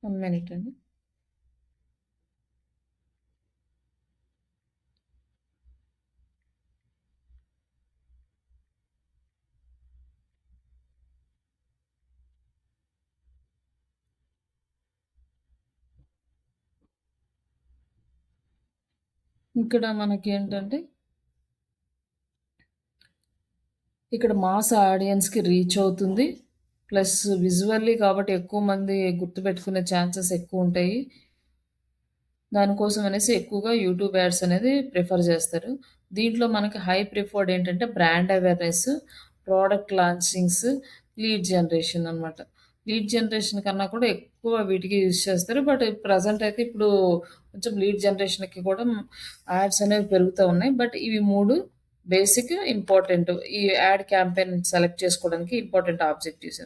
వన్ మినిట్ అండి. ఇక్కడ మనకి ఏంటంటే ఇక్కడ మాస్ ఆడియన్స్కి రీచ్ అవుతుంది, ప్లస్ విజువల్లీ కాబట్టి ఎక్కువ మంది గుర్తుపెట్టుకునే ఛాన్సెస్ ఎక్కువ ఉంటాయి. దానికోసం అనేసి ఎక్కువగా యూట్యూబ్ యాడ్స్ అనేది ప్రిఫర్ చేస్తారు. దీంట్లో మనకి హై ప్రిఫర్డ్ ఏంటంటే brand awareness, product launchings, lead generation అనమాట. లీడ్ జనరేషన్ కన్నా కూడా ఎక్కువ వీటికి యూజ్ చేస్తారు. బట్ ప్రజెంట్ అయితే ఇప్పుడు కొంచెం లీడ్ జనరేషన్కి కూడా యాడ్స్ అనేవి పెరుగుతూ ఉన్నాయి. బట్ ఇవి 3 బేసిక్ ఇంపార్టెంట్ ఈ యాడ్ క్యాంపెయిన్ సెలెక్ట్ చేసుకోవడానికి ఇంపార్టెంట్ ఆబ్జెక్టివ్స్.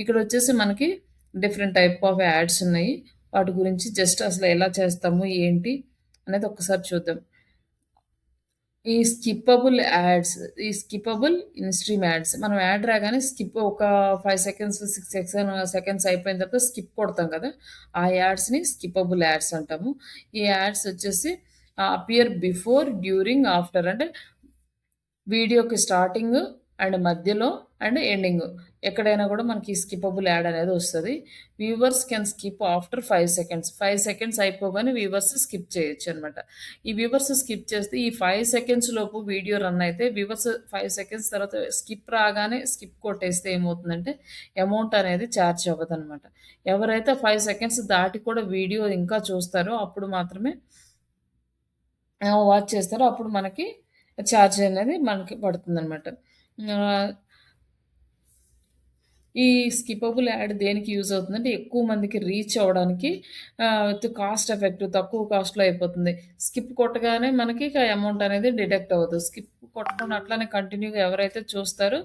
ఇక్కడ వచ్చేసి మనకి డిఫరెంట్ టైప్ ఆఫ్ యాడ్స్ ఉన్నాయి. వాటి గురించి జస్ట్ అసలు ఎలా చేస్తాము ఏంటి అనేది ఒక్కసారి చూద్దాం. ఈ స్కిప్పబుల్ యాడ్స్, ఈ స్కిప్పబుల్ ఇన్‌స్ట్రీమ్ యాడ్స్. మనం యాడ్ రాగానే స్కిప్ ఒక 5 సెకండ్స్, 6 సెకండ్స్ అయిపోయిన తర్వాత స్కిప్ కొడతాం కదా! ఆ యాడ్స్‌ని స్కిప్పబుల్ యాడ్స్ అంటాము. ఈ యాడ్స్ వచ్చేసి అపియర్ బిఫోర్, డ్యూరింగ్, ఆఫ్టర్ అంటే వీడియోకి స్టార్టింగ్ అండ్ మధ్యలో అండ్ ఎండింగ్ ఎక్కడైనా కూడా మనకి స్కిప్పబుల్ యాడ్ అనేది వస్తుంది. Viewers can skip after 5 seconds. 5 seconds అయిపోగానే వ్యూవర్స్ స్కిప్ చేయొచ్చు అనమాట. ఈ వ్యూవర్స్ స్కిప్ చేస్తే ఈ 5 సెకండ్స్ లోపు వీడియో రన్ అయితే వ్యూవర్స్ 5 సెకండ్స్ తర్వాత స్కిప్ రాగానే స్కిప్ కొట్టేస్తే ఏమవుతుందంటే అమౌంట్ అనేది ఛార్జ్ అవ్వదు అనమాట. ఎవరైతే 5 సెకండ్స్ దాటి కూడా వీడియో ఇంకా చూస్తారో అప్పుడు మాత్రమే వాచ్ చేస్తారో అప్పుడు మనకి ఛార్జ్ అనేది మనకి పడుతుందనమాట. ఈ స్కిప్పబుల్ యాడ్ దేనికి యూజ్ అవుతుందంటే ఎక్కువ మందికి రీచ్ అవ్వడానికి, కాస్ట్ ఎఫెక్టివ్ తక్కువ కాస్ట్‌లో అయిపోతుంది. స్కిప్ కొట్టగానే మనకి ఇక అమౌంట్ అనేది డిడక్ట్ అవ్వదు. స్కిప్ కొట్టకుండా అట్లనే కంటిన్యూగా ఎవరైతే చూస్తారో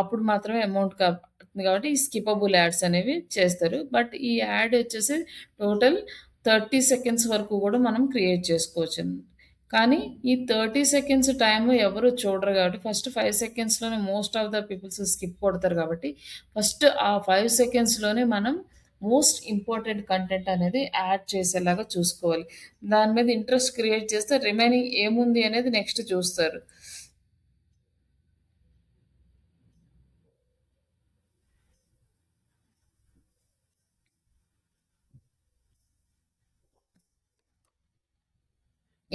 అప్పుడు మాత్రమే అమౌంట్ పడుతుంది కాబట్టి ఈ స్కిప్పబుల్ యాడ్స్ అనేవి చేస్తారు. బట్ ఈ యాడ్ వచ్చేసి టోటల్ 30 సెకండ్స్ వరకు కూడా మనం క్రియేట్ చేసుకోవచ్చండి. కానీ ఈ 30 సెకండ్స్ టైము ఎవరు చూడరు కాబట్టి ఫస్ట్ 5 సెకండ్స్‌లోనే most of the peoples skip కొడతారు కాబట్టి ఫస్ట్ ఆ 5 సెకండ్స్‌లోనే మనం మోస్ట్ ఇంపార్టెంట్ కంటెంట్ అనేది యాడ్ చేసేలాగా చూసుకోవాలి. దాని మీద ఇంట్రెస్ట్ క్రియేట్ చేస్తే రిమైనింగ్ ఏముంది అనేది నెక్స్ట్ చూస్తారు.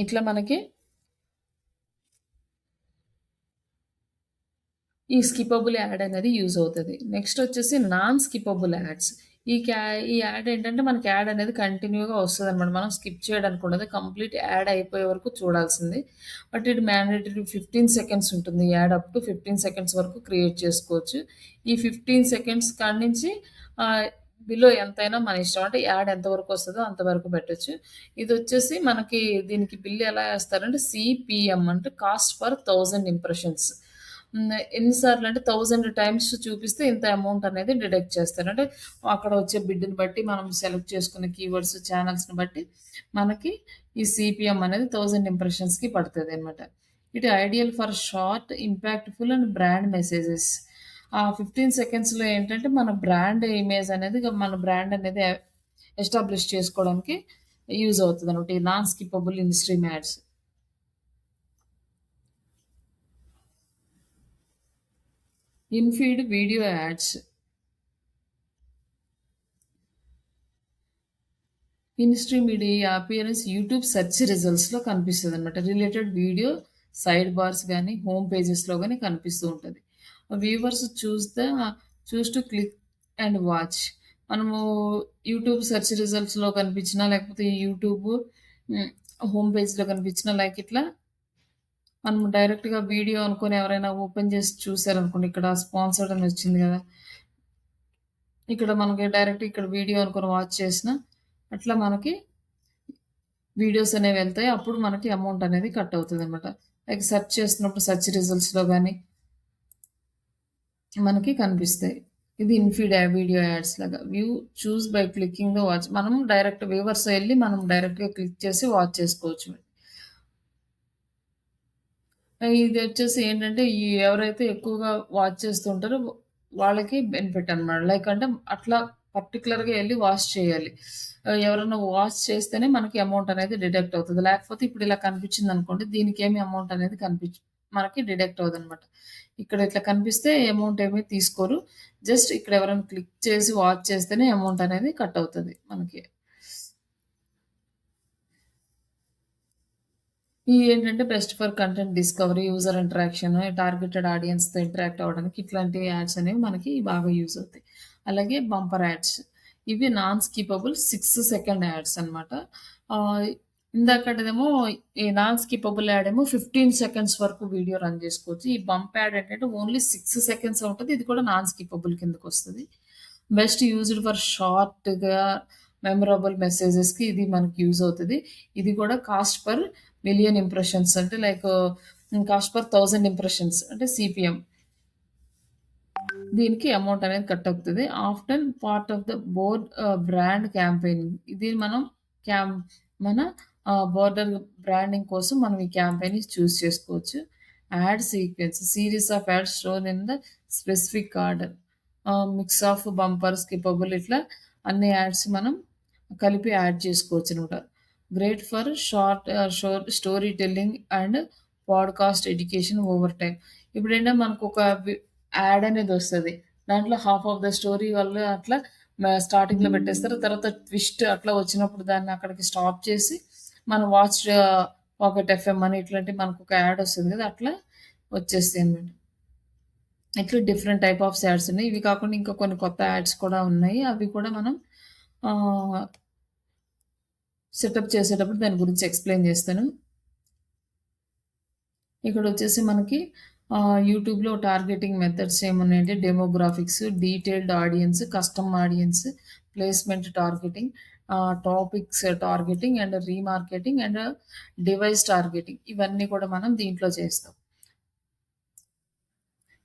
ఇట్లా మనకి ఈ స్కిప్పబుల్ యాడ్ అనేది యూజ్ అవుతది. నెక్స్ట్ వచ్చేసి నాన్ స్కిప్పబుల్ యాడ్స్. ఈ యాడ్ ఏంటంటే మనకి యాడ్ అనేది కంటిన్యూగా వస్తదనమాట. మనం స్కిప్ చేయడానికి ఉండదు. కంప్లీట్ యాడ్ అయిపోయే వరకు చూడాల్సిందే. బట్ ఇది మ్యాండేటరీ 15 సెకండ్స్ ఉంటుంది. యాడ్ అప్ టు 15 సెకండ్స్ వరకు క్రియేట్ చేసుకోవచ్చు. ఈ 15 సెకండ్స్ కాడ నుంచి బిలో ఎంతైనా మన ఇష్టం. అంటే యాడ్ ఎంతవరకు వస్తదో అంతవరకు పెట్టొచ్చు. ఇదొచ్చేసి మనకి దీనికి బిల్ ఎలా ఏస్తారంటే CPM అంటే కాస్ట్ పర్ 1000 ఇంప్రెషన్స్. ఎన్ని సార్లు అంటే 1000 టైమ్స్ చూపిస్తే ఇంత అమౌంట్ అనేది డిడక్ట్ చేస్తారు. అంటే అక్కడ వచ్చే బిడ్‌ని బట్టి మనం సెలెక్ట్ చేసుకున్న కీవర్డ్స్, ఛానెల్స్‌ని బట్టి మనకి ఈ సీపీఎం అనేది 1000 ఇంప్రెషన్స్‌కి పడతదనమాట. It ideal for short, impactful and brand messages. ఆ 15 సెకండ్స్‌లో ఏంటంటే మన బ్రాండ్ ఇమేజ్ అనేది మన బ్రాండ్ అనేది ఎస్టాబ్లిష్ చేసుకోవడానికి యూజ్ అవుతదనమాట. ఈ non skippable in stream ads. In feed video ads. In stream media appearance YouTube search రిజల్ట్స్‌లో కనిపిస్తదనమాట. రిలేటెడ్ వీడియో సైడ్ బార్స్ గానీ, హోమ్ పేజెస్‌లో గానీ కనిపిస్తూ ఉంటది. Viewers choose to click and watch. మనము యూట్యూబ్ సెర్చ్ రిజల్ట్స్‌లో కనిపించినా, లేకపోతే యూట్యూబ్ హ్మ్, హోమ్ పేజ్‌లో కనిపించినా లైక్ ఇట్లా మనం డైరెక్ట్‌గా వీడియో అనుకోని ఎవరైనా ఓపెన్ చేసి చూసారనుకోండి, ఇక్కడ స్పాన్సర్డ్ అని వచ్చింది గదా! ఇక్కడ మనకి డైరెక్ట్ ఇక్కడ వీడియో అనుకోని వాచ్ చేసినా, అట్లా మనకి వీడియోస్ అనేవెళ్తాయి. అప్పుడు మనకి అమౌంట్ అనేది కట్ అవుతదనమాట. లైక్ సెర్చ్ చేస్తున్నప్పుడు సెర్చ్ రిజల్ట్స్‌లో గాని మనకి కనిపిస్తాయి. ఇది ఇన్‌ఫీడ్ వీడియో యాడ్స్ లాగా. చూస్ బై క్లికింగ్ ద వాచ్. మనం డైరెక్ట్ వ్యూవర్స్ ఎళ్లి మనం డైరెక్ట్‌గా క్లిక్ చేసి వాచ్ చేసుకోవచ్చు. ఇదొచ్చేసి ఏంటంటే, ఎవరైతే ఎక్కువగా వాచ్ చేస్తూ ఉంటారో వాళ్ళకి బెనిఫిట్ అనమాట. లైక్ అంటే అట్లా పర్టిక్యులర్‌గా ఎళ్లి వాచ్ చేయాలి. ఎవరైనా వాచ్ చేస్తేనే మనకి అమౌంట్ అనేది డిడక్ట్ అవుతది. లేకపోతే ఇప్పుడు ఇలా కనిపించిందనుకోండి, దీనికేమి అమౌంట్ అనేది మనకి డిడక్ట్ అవ్వదనమాట. ఇక్కడ ఇట్లా కనిపిస్తే అమౌంట్ ఏమి తీసుకోరు. జస్ట్ ఇక్కడ ఎవరైనా క్లిక్ చేసి వాచ్ చేస్తేనే అమౌంట్ అనేది కట్ అవుతది మనకి. ఇయి ఏంటంటే best for content discovery, user interaction, targeted ఆడియన్స్‌తో ఇంటరాక్ట్ అవ్వడానికి ఇట్లాంటి యాడ్స్ అనేవి మనకి బాగా యూజ్ అవుతాయి. అలాగే బంపర్ యాడ్స్. ఇవి నాన్ స్కిప్పబుల్ 6 సెకండ్ యాడ్స్ అన్నమాట. ఆహ్, ఇందాకటిదేమో ఈ నాన్ స్కిప్పబుల్ యాడ్ ఏమో 15 సెకండ్స్ వరకు వీడియో రన్ చేసుకోవచ్చు. ఈ బంప్ యాడ్ ఏంటంటే ఓన్లీ 6 సెకండ్సే ఉంటది. ఇది కూడా నాన్ స్కిప్పబుల్ కిందకొస్తది. బెస్ట్ యూజ్డ్ ఫర్ షార్ట్‌గా మెమరబుల్ మెసేజెస్‌కి ఇది మనకి యూజ్ అవుతది. ఇది కూడా కాస్ట్ పర్ మిలియన్ ఇంప్రెషన్స్ అంటే లైక్ కాస్ట్ పర్ 1000 ఇంప్రెషన్స్ అంటే సీపీఎం. దీనికి అమౌంట్ అనేది కట్ అవుతది. Often part of the brand campaigning. ఇది మనం క్యాం మన బోర్డర్ బ్రాండింగ్ కోసం మనం ఈ క్యాంపెయిన్‌ని చూజ్ చేసుకోవచ్చు. Ad sequence. Series of ads shown in the specific order. Mix of bumper, skippable ఇట్లా అన్ని యాడ్స్ మనం కలిపి యాడ్ చేసుకోవచ్చనమాట. Great for storytelling and podcast education over time. ఇప్పుడేంటంటే మనకొక యాడ్ అనేదొస్తది. దాంట్లో హాఫ్ ఆఫ్ ద స్టోరీ వాళ్ళు అట్లా స్టార్టింగ్‌లో పెట్టేస్తారు. తర్వాత ట్విస్ట్ అట్లా వచ్చినప్పుడు దాన్ని అక్కడికి స్టాప్ చేసి మనం పాకెట్ ఎఫ్ఎం అని ఇట్లాంటి మనకొక యాడ్ వస్తది కదా! అట్లా వచ్చేస్తాయన్నమాట. ఇట్లా డిఫరెంట్ టైప్ ఆఫ్ యాడ్స్ ఉన్నాయి. ఇవి కాకుండా ఇంకా కొన్ని కొత్త యాడ్స్ కూడా ఉన్నాయి. అవి కూడా మనం ఆహ్, సెటప్ చేసేటప్పుడు దాని గురించి ఎక్స్‌ప్లెయిన్ చేస్తాను. ఇక్కడొచ్చేసి మనకి యూట్యూబ్‌లో టార్గెటింగ్ మెథడ్స్ ఏమున్నాయంటే demographics, detailed audience, custom audience, placement targeting, topics targeting and remarketing and device targeting ఇవన్నీ కూడా మనం దీంట్లో చేస్తాం.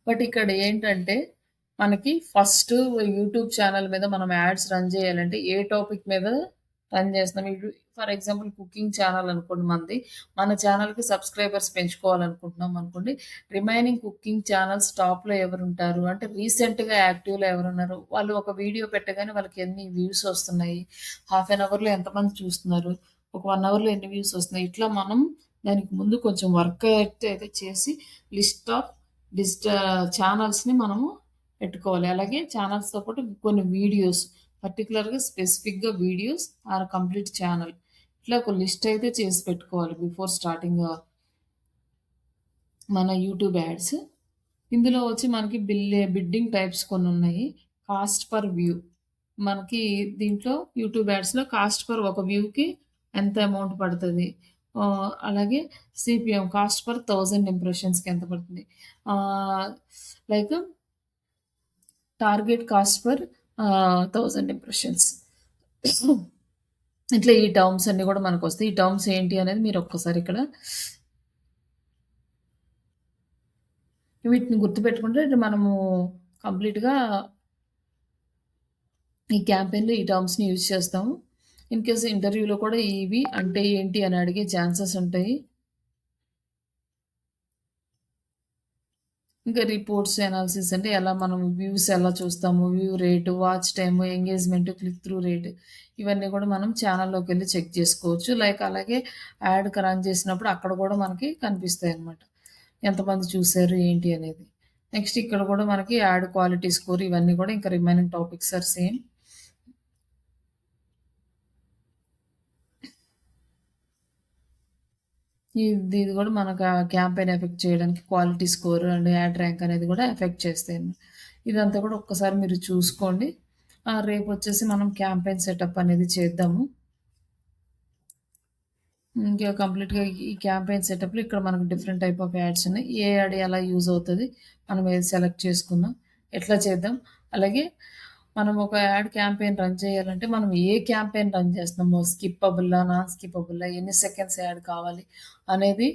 బట్ ఇక్కడ ఏంటంటే, మనకి ఫస్ట్ యూట్యూబ్ ఛానల్ మీద మనం యాడ్స్ రన్ చేయాలంటే, ఏ టాపిక్ మీద రన్ చేస్తున్నాం. ఇప్పుడు ఫర్ ఎగ్జాంపుల్ కుకింగ్ ఛానల్ అనుకోండి మనది. మన ఛానల్‌కి సబ్స్క్రైబర్స్ పెంచుకోవాలనుకుంటున్నాం అనుకోండి. రిమైనింగ్ కుకింగ్ ఛానల్స్ టాప్‌లో ఎవరుంటారు అంటే, రీసెంట్‌గా యాక్టివ్‌లో ఎవరున్నారు? వాళ్ళు ఒక వీడియో పెట్టగానే వాళ్ళకి ఎన్ని వ్యూస్ వస్తున్నాయి? హాఫ్ ఎన్ అవర్‌లో ఎంతమంది చూస్తున్నారు? ఒక 1 అవర్‌లో ఎన్ని వ్యూస్ వస్తున్నాయి? ఇట్లా మనం దానికి ముందు కొంచెం వర్క్ అయితే చేసి లిస్ట్ ఆఫ్ ఛానల్స్‌ని మనము పెట్టుకోవాలి. అలాగే ఛానల్స్‌తో పాటు కొన్ని వీడియోస్ పర్టిక్యులర్‌గా స్పెసిఫిక్‌గా వీడియోస్ ఆర్ కంప్లీట్ ఛానల్. ఇట్లా ఒక లిస్ట్ అయితే చేసి పెట్టుకోవాలి బిఫోర్ స్టార్టింగ్ మన యూట్యూబ్ యాడ్స్. ఇందులో వచ్చి మనకి బిడ్డింగ్ టైప్స్ కొన్నున్నాయి. Cost per view. మనకి దీంట్లో యూట్యూబ్ యాడ్స్‌లో కాస్ట్ పర్ ఒక వ్యూకి ఎంత అమౌంట్ పడతది. అలాగే సీపీఎం కాస్ట్ పర్ 1000 ఇంప్రెషన్స్‌కి ఎంత పడుతుంది. ఆహ్, like target cost per 1000 impressions. ఇట్లా ఈ టర్మ్స్ అన్నీ గూడా మనకొస్తాయి. ఈ టర్మ్స్ ఏంటి అనేది మీరు ఒక్కసారి ఇక్కడ వీటిని గుర్తుపెట్టుకుంటే మనము కంప్లీట్‌గా ఈ క్యాంపెయిన్‌లో ఈ టర్మ్స్‌ని యూజ్ చేస్తాము. ఇన్ కేస్ ఇంటర్వ్యూలో కూడా ఇవి అంటే ఏంటి అని అడిగే ఛాన్సెస్ ఉంటాయి. ఇంకా రిపోర్ట్స్, అనాలిసిస్ అంటే ఎలా మనం వ్యూస్ ఎలా చూస్తాము, view rate, watch time, engagement, click through rate ఇవన్నీ కూడా మనం ఛానల్‌లోకెళ్ళి చెక్ చేసుకోవచ్చు. లైక్ అలాగే యాడ్‌కి రన్ చేసినప్పుడు అక్కడ కూడా మనకి కనిపిస్తాయన్నమాట. ఎంతమంది చూసారు ఏంటి అనేది. నెక్స్ట్ ఇక్కడ కూడా మనకి యాడ్ క్వాలిటీ స్కోర్ ఇవన్నీ కూడా ఇంకా రిమైనింగ్ టాపిక్స్ ఆర్ సేమ్. ఇది కూడా మనకు క్యాంపెయిన్ ఎఫెక్ట్ చేయడానికి quality score and add rank అనేది కూడా ఎఫెక్ట్ చేస్తాయి. ఇదంతా కూడా ఒక్కసారి మీరు చూసుకోండి. రేపు వచ్చేసి మనం క్యాంపెయిన్ సెటప్ అనేది చేద్దాము. ఇంకా కంప్లీట్‌గా ఈ క్యాంపెయిన్ సెటప్‌లో ఇక్కడ మనకు డిఫరెంట్ టైప్ ఆఫ్ యాడ్స్ ఉన్నాయి. ఏ యాడ్ ఎలా యూజ్ అవుతది, మనం ఏది సెలెక్ట్ చేసుకుందాం, ఎట్లా చేద్దాం. అలాగే మనం ఒక యాడ్ క్యాంపెయిన్ రన్ చేయాలంటే మనం ఏ క్యాంపెయిన్ రన్ చేస్తున్నామో స్కిప్పబుల్లా, నాన్ స్కిప్పబుల్లా, ఎన్ని సెకండ్స్ యాడ్ కావాలి అనేది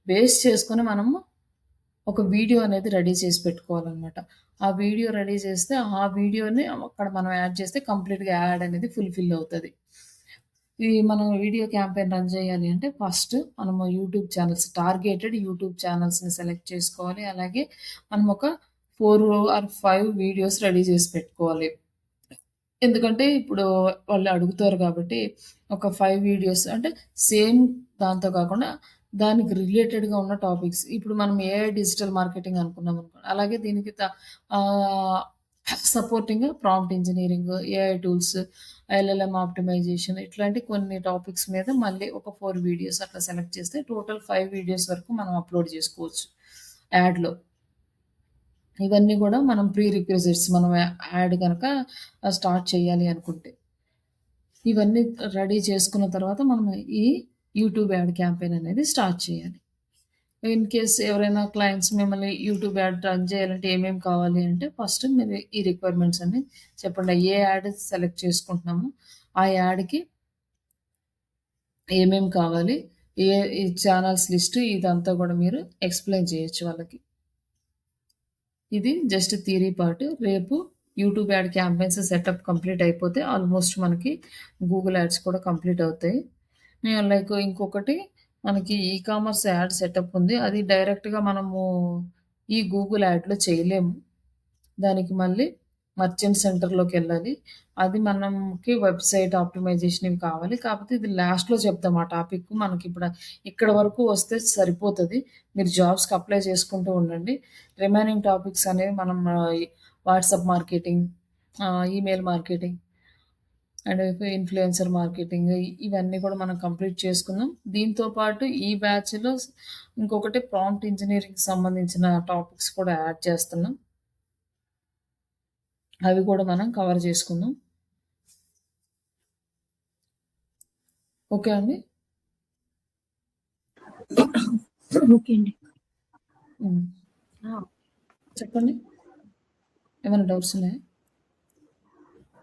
బేస్ చేసుకొని మనము ఒక వీడియో అనేది రెడీ చేసి పెట్టుకోవాలనమాట. ఆ వీడియో రెడీ చేస్తే ఆ వీడియోని అక్కడ మనం యాడ్ చేస్తే కంప్లీట్‌గా యాడ్ అనేది ఫుల్‌ఫిల్ అవుతది. ఇది మనం వీడియో క్యాంపెయిన్ రన్ చేయాలి అంటే ఫస్ట్ మనము యూట్యూబ్ ఛానెల్స్ టార్గెటెడ్ యూట్యూబ్ ఛానెల్స్‌ని సెలెక్ట్ చేసుకోవాలి. అలాగే మనం ఒక 4 ఆర్ 5 వీడియోస్ రెడీ చేసి పెట్టుకోవాలి. ఎందుకంటే ఇప్పుడు వాళ్ళు అడుగుతారు కాబట్టి ఒక 5 వీడియోస్ అంటే సేమ్ దాంతో కాకుండా దానికి రిలేటెడ్‌గా ఉన్న టాపిక్స్. ఇప్పుడు మనం ఏఐ డిజిటల్ మార్కెటింగ్ అనుకున్నాం అనుకోండి. అలాగే దీనికి ah, supporting prompt engineering, AI tools, LLM optimisation ఇట్లాంటి కొన్ని టాపిక్స్ మీద మళ్ళీ ఒక 4 వీడియోస్ అట్లా సెలెక్ట్ చేస్తే టోటల్ 5 వీడియోస్ వరకు మనం అప్‌లోడ్ చేసుకోవచ్చు యాడ్‌లో. ఇవన్నీ గూడా మనం ప్రీ రిక్విజిట్స్ మనం యాడ్ గనక స్టార్ట్ చేయాలి అనుకుంటే. ఇవన్నీ రెడీ చేసుకున్న తర్వాత మనం ఈ యూట్యూబ్ యాడ్ క్యాంపెయిన్ అనేది స్టార్ట్ చేయాలి. ఇన్ కేస్ ఎవరైనా క్లయింట్స్ మిమ్మల్ని యూట్యూబ్ యాడ్ రన్ చేయాలంటే ఏమేమి కావాలి అంటే ఫస్ట్ మీరు ఈ రిక్వైర్మెంట్స్ అన్నీ చెప్పండి. ఏ యాడ్ సెలెక్ట్ చేసుకుంటున్నామో ఆ యాడ్‌కి ఏమేమి కావాలి? ఈ ఛానల్స్ లిస్ట్ ఇదంతా గూడా మీరు ఎక్స్‌ప్లెయిన్ చేయొచ్చు వాళ్ళకి. ఇది జస్ట్ థియరీ పార్ట్. రేపు YouTube add campaigns setup complete అయిపోతే ఆల్మోస్ట్ మనకి గూగుల్ యాడ్స్ కూడా కంప్లీట్ అవుతాయి. లైక్ ఇంకొకటి మనకి ఈ కామర్స్ యాడ్ సెటప్ ఉంది. అది డైరెక్ట్‌గా మనము ఈ గూగుల్ యాడ్‌లో చేయలేము. దానికి మళ్ళీ మర్చెంట్ సెంటర్‌లోకెళ్ళాలి. అది మనకి వెబ్‌సైట్ ఆప్టిమైజేషన్ ఇవి కావాలి. కాకపోతే ఇది లాస్ట్‌లో చెప్దాం ఆ టాపిక్. మనకిప్పుడు ఇక్కడ వరకు వస్తే సరిపోతది. మీరు జాబ్స్‌కి అప్లై చేసుకుంటూ ఉండండి. రిమైనింగ్ టాపిక్స్ అనేవి మనం WhatsApp marketing, email marketing and influencer marketing ఇవన్నీ కూడా మనం కంప్లీట్ చేసుకుందాం. దీంతో పాటు ఈ బ్యాచ్‌లో ఇంకొకటి ప్రాంప్ట్ ఇంజినీరింగ్‌కి సంబంధించిన టాపిక్స్ కూడా యాడ్ చేస్తున్నాం. అవి కూడా మనం కవర్ చేసుకుందాం. ఓకే అండి. ఓకే అండి. హ్మ్. ఆ! చెప్పండి. ఏమైనా డౌట్స్ ఉన్నాయా?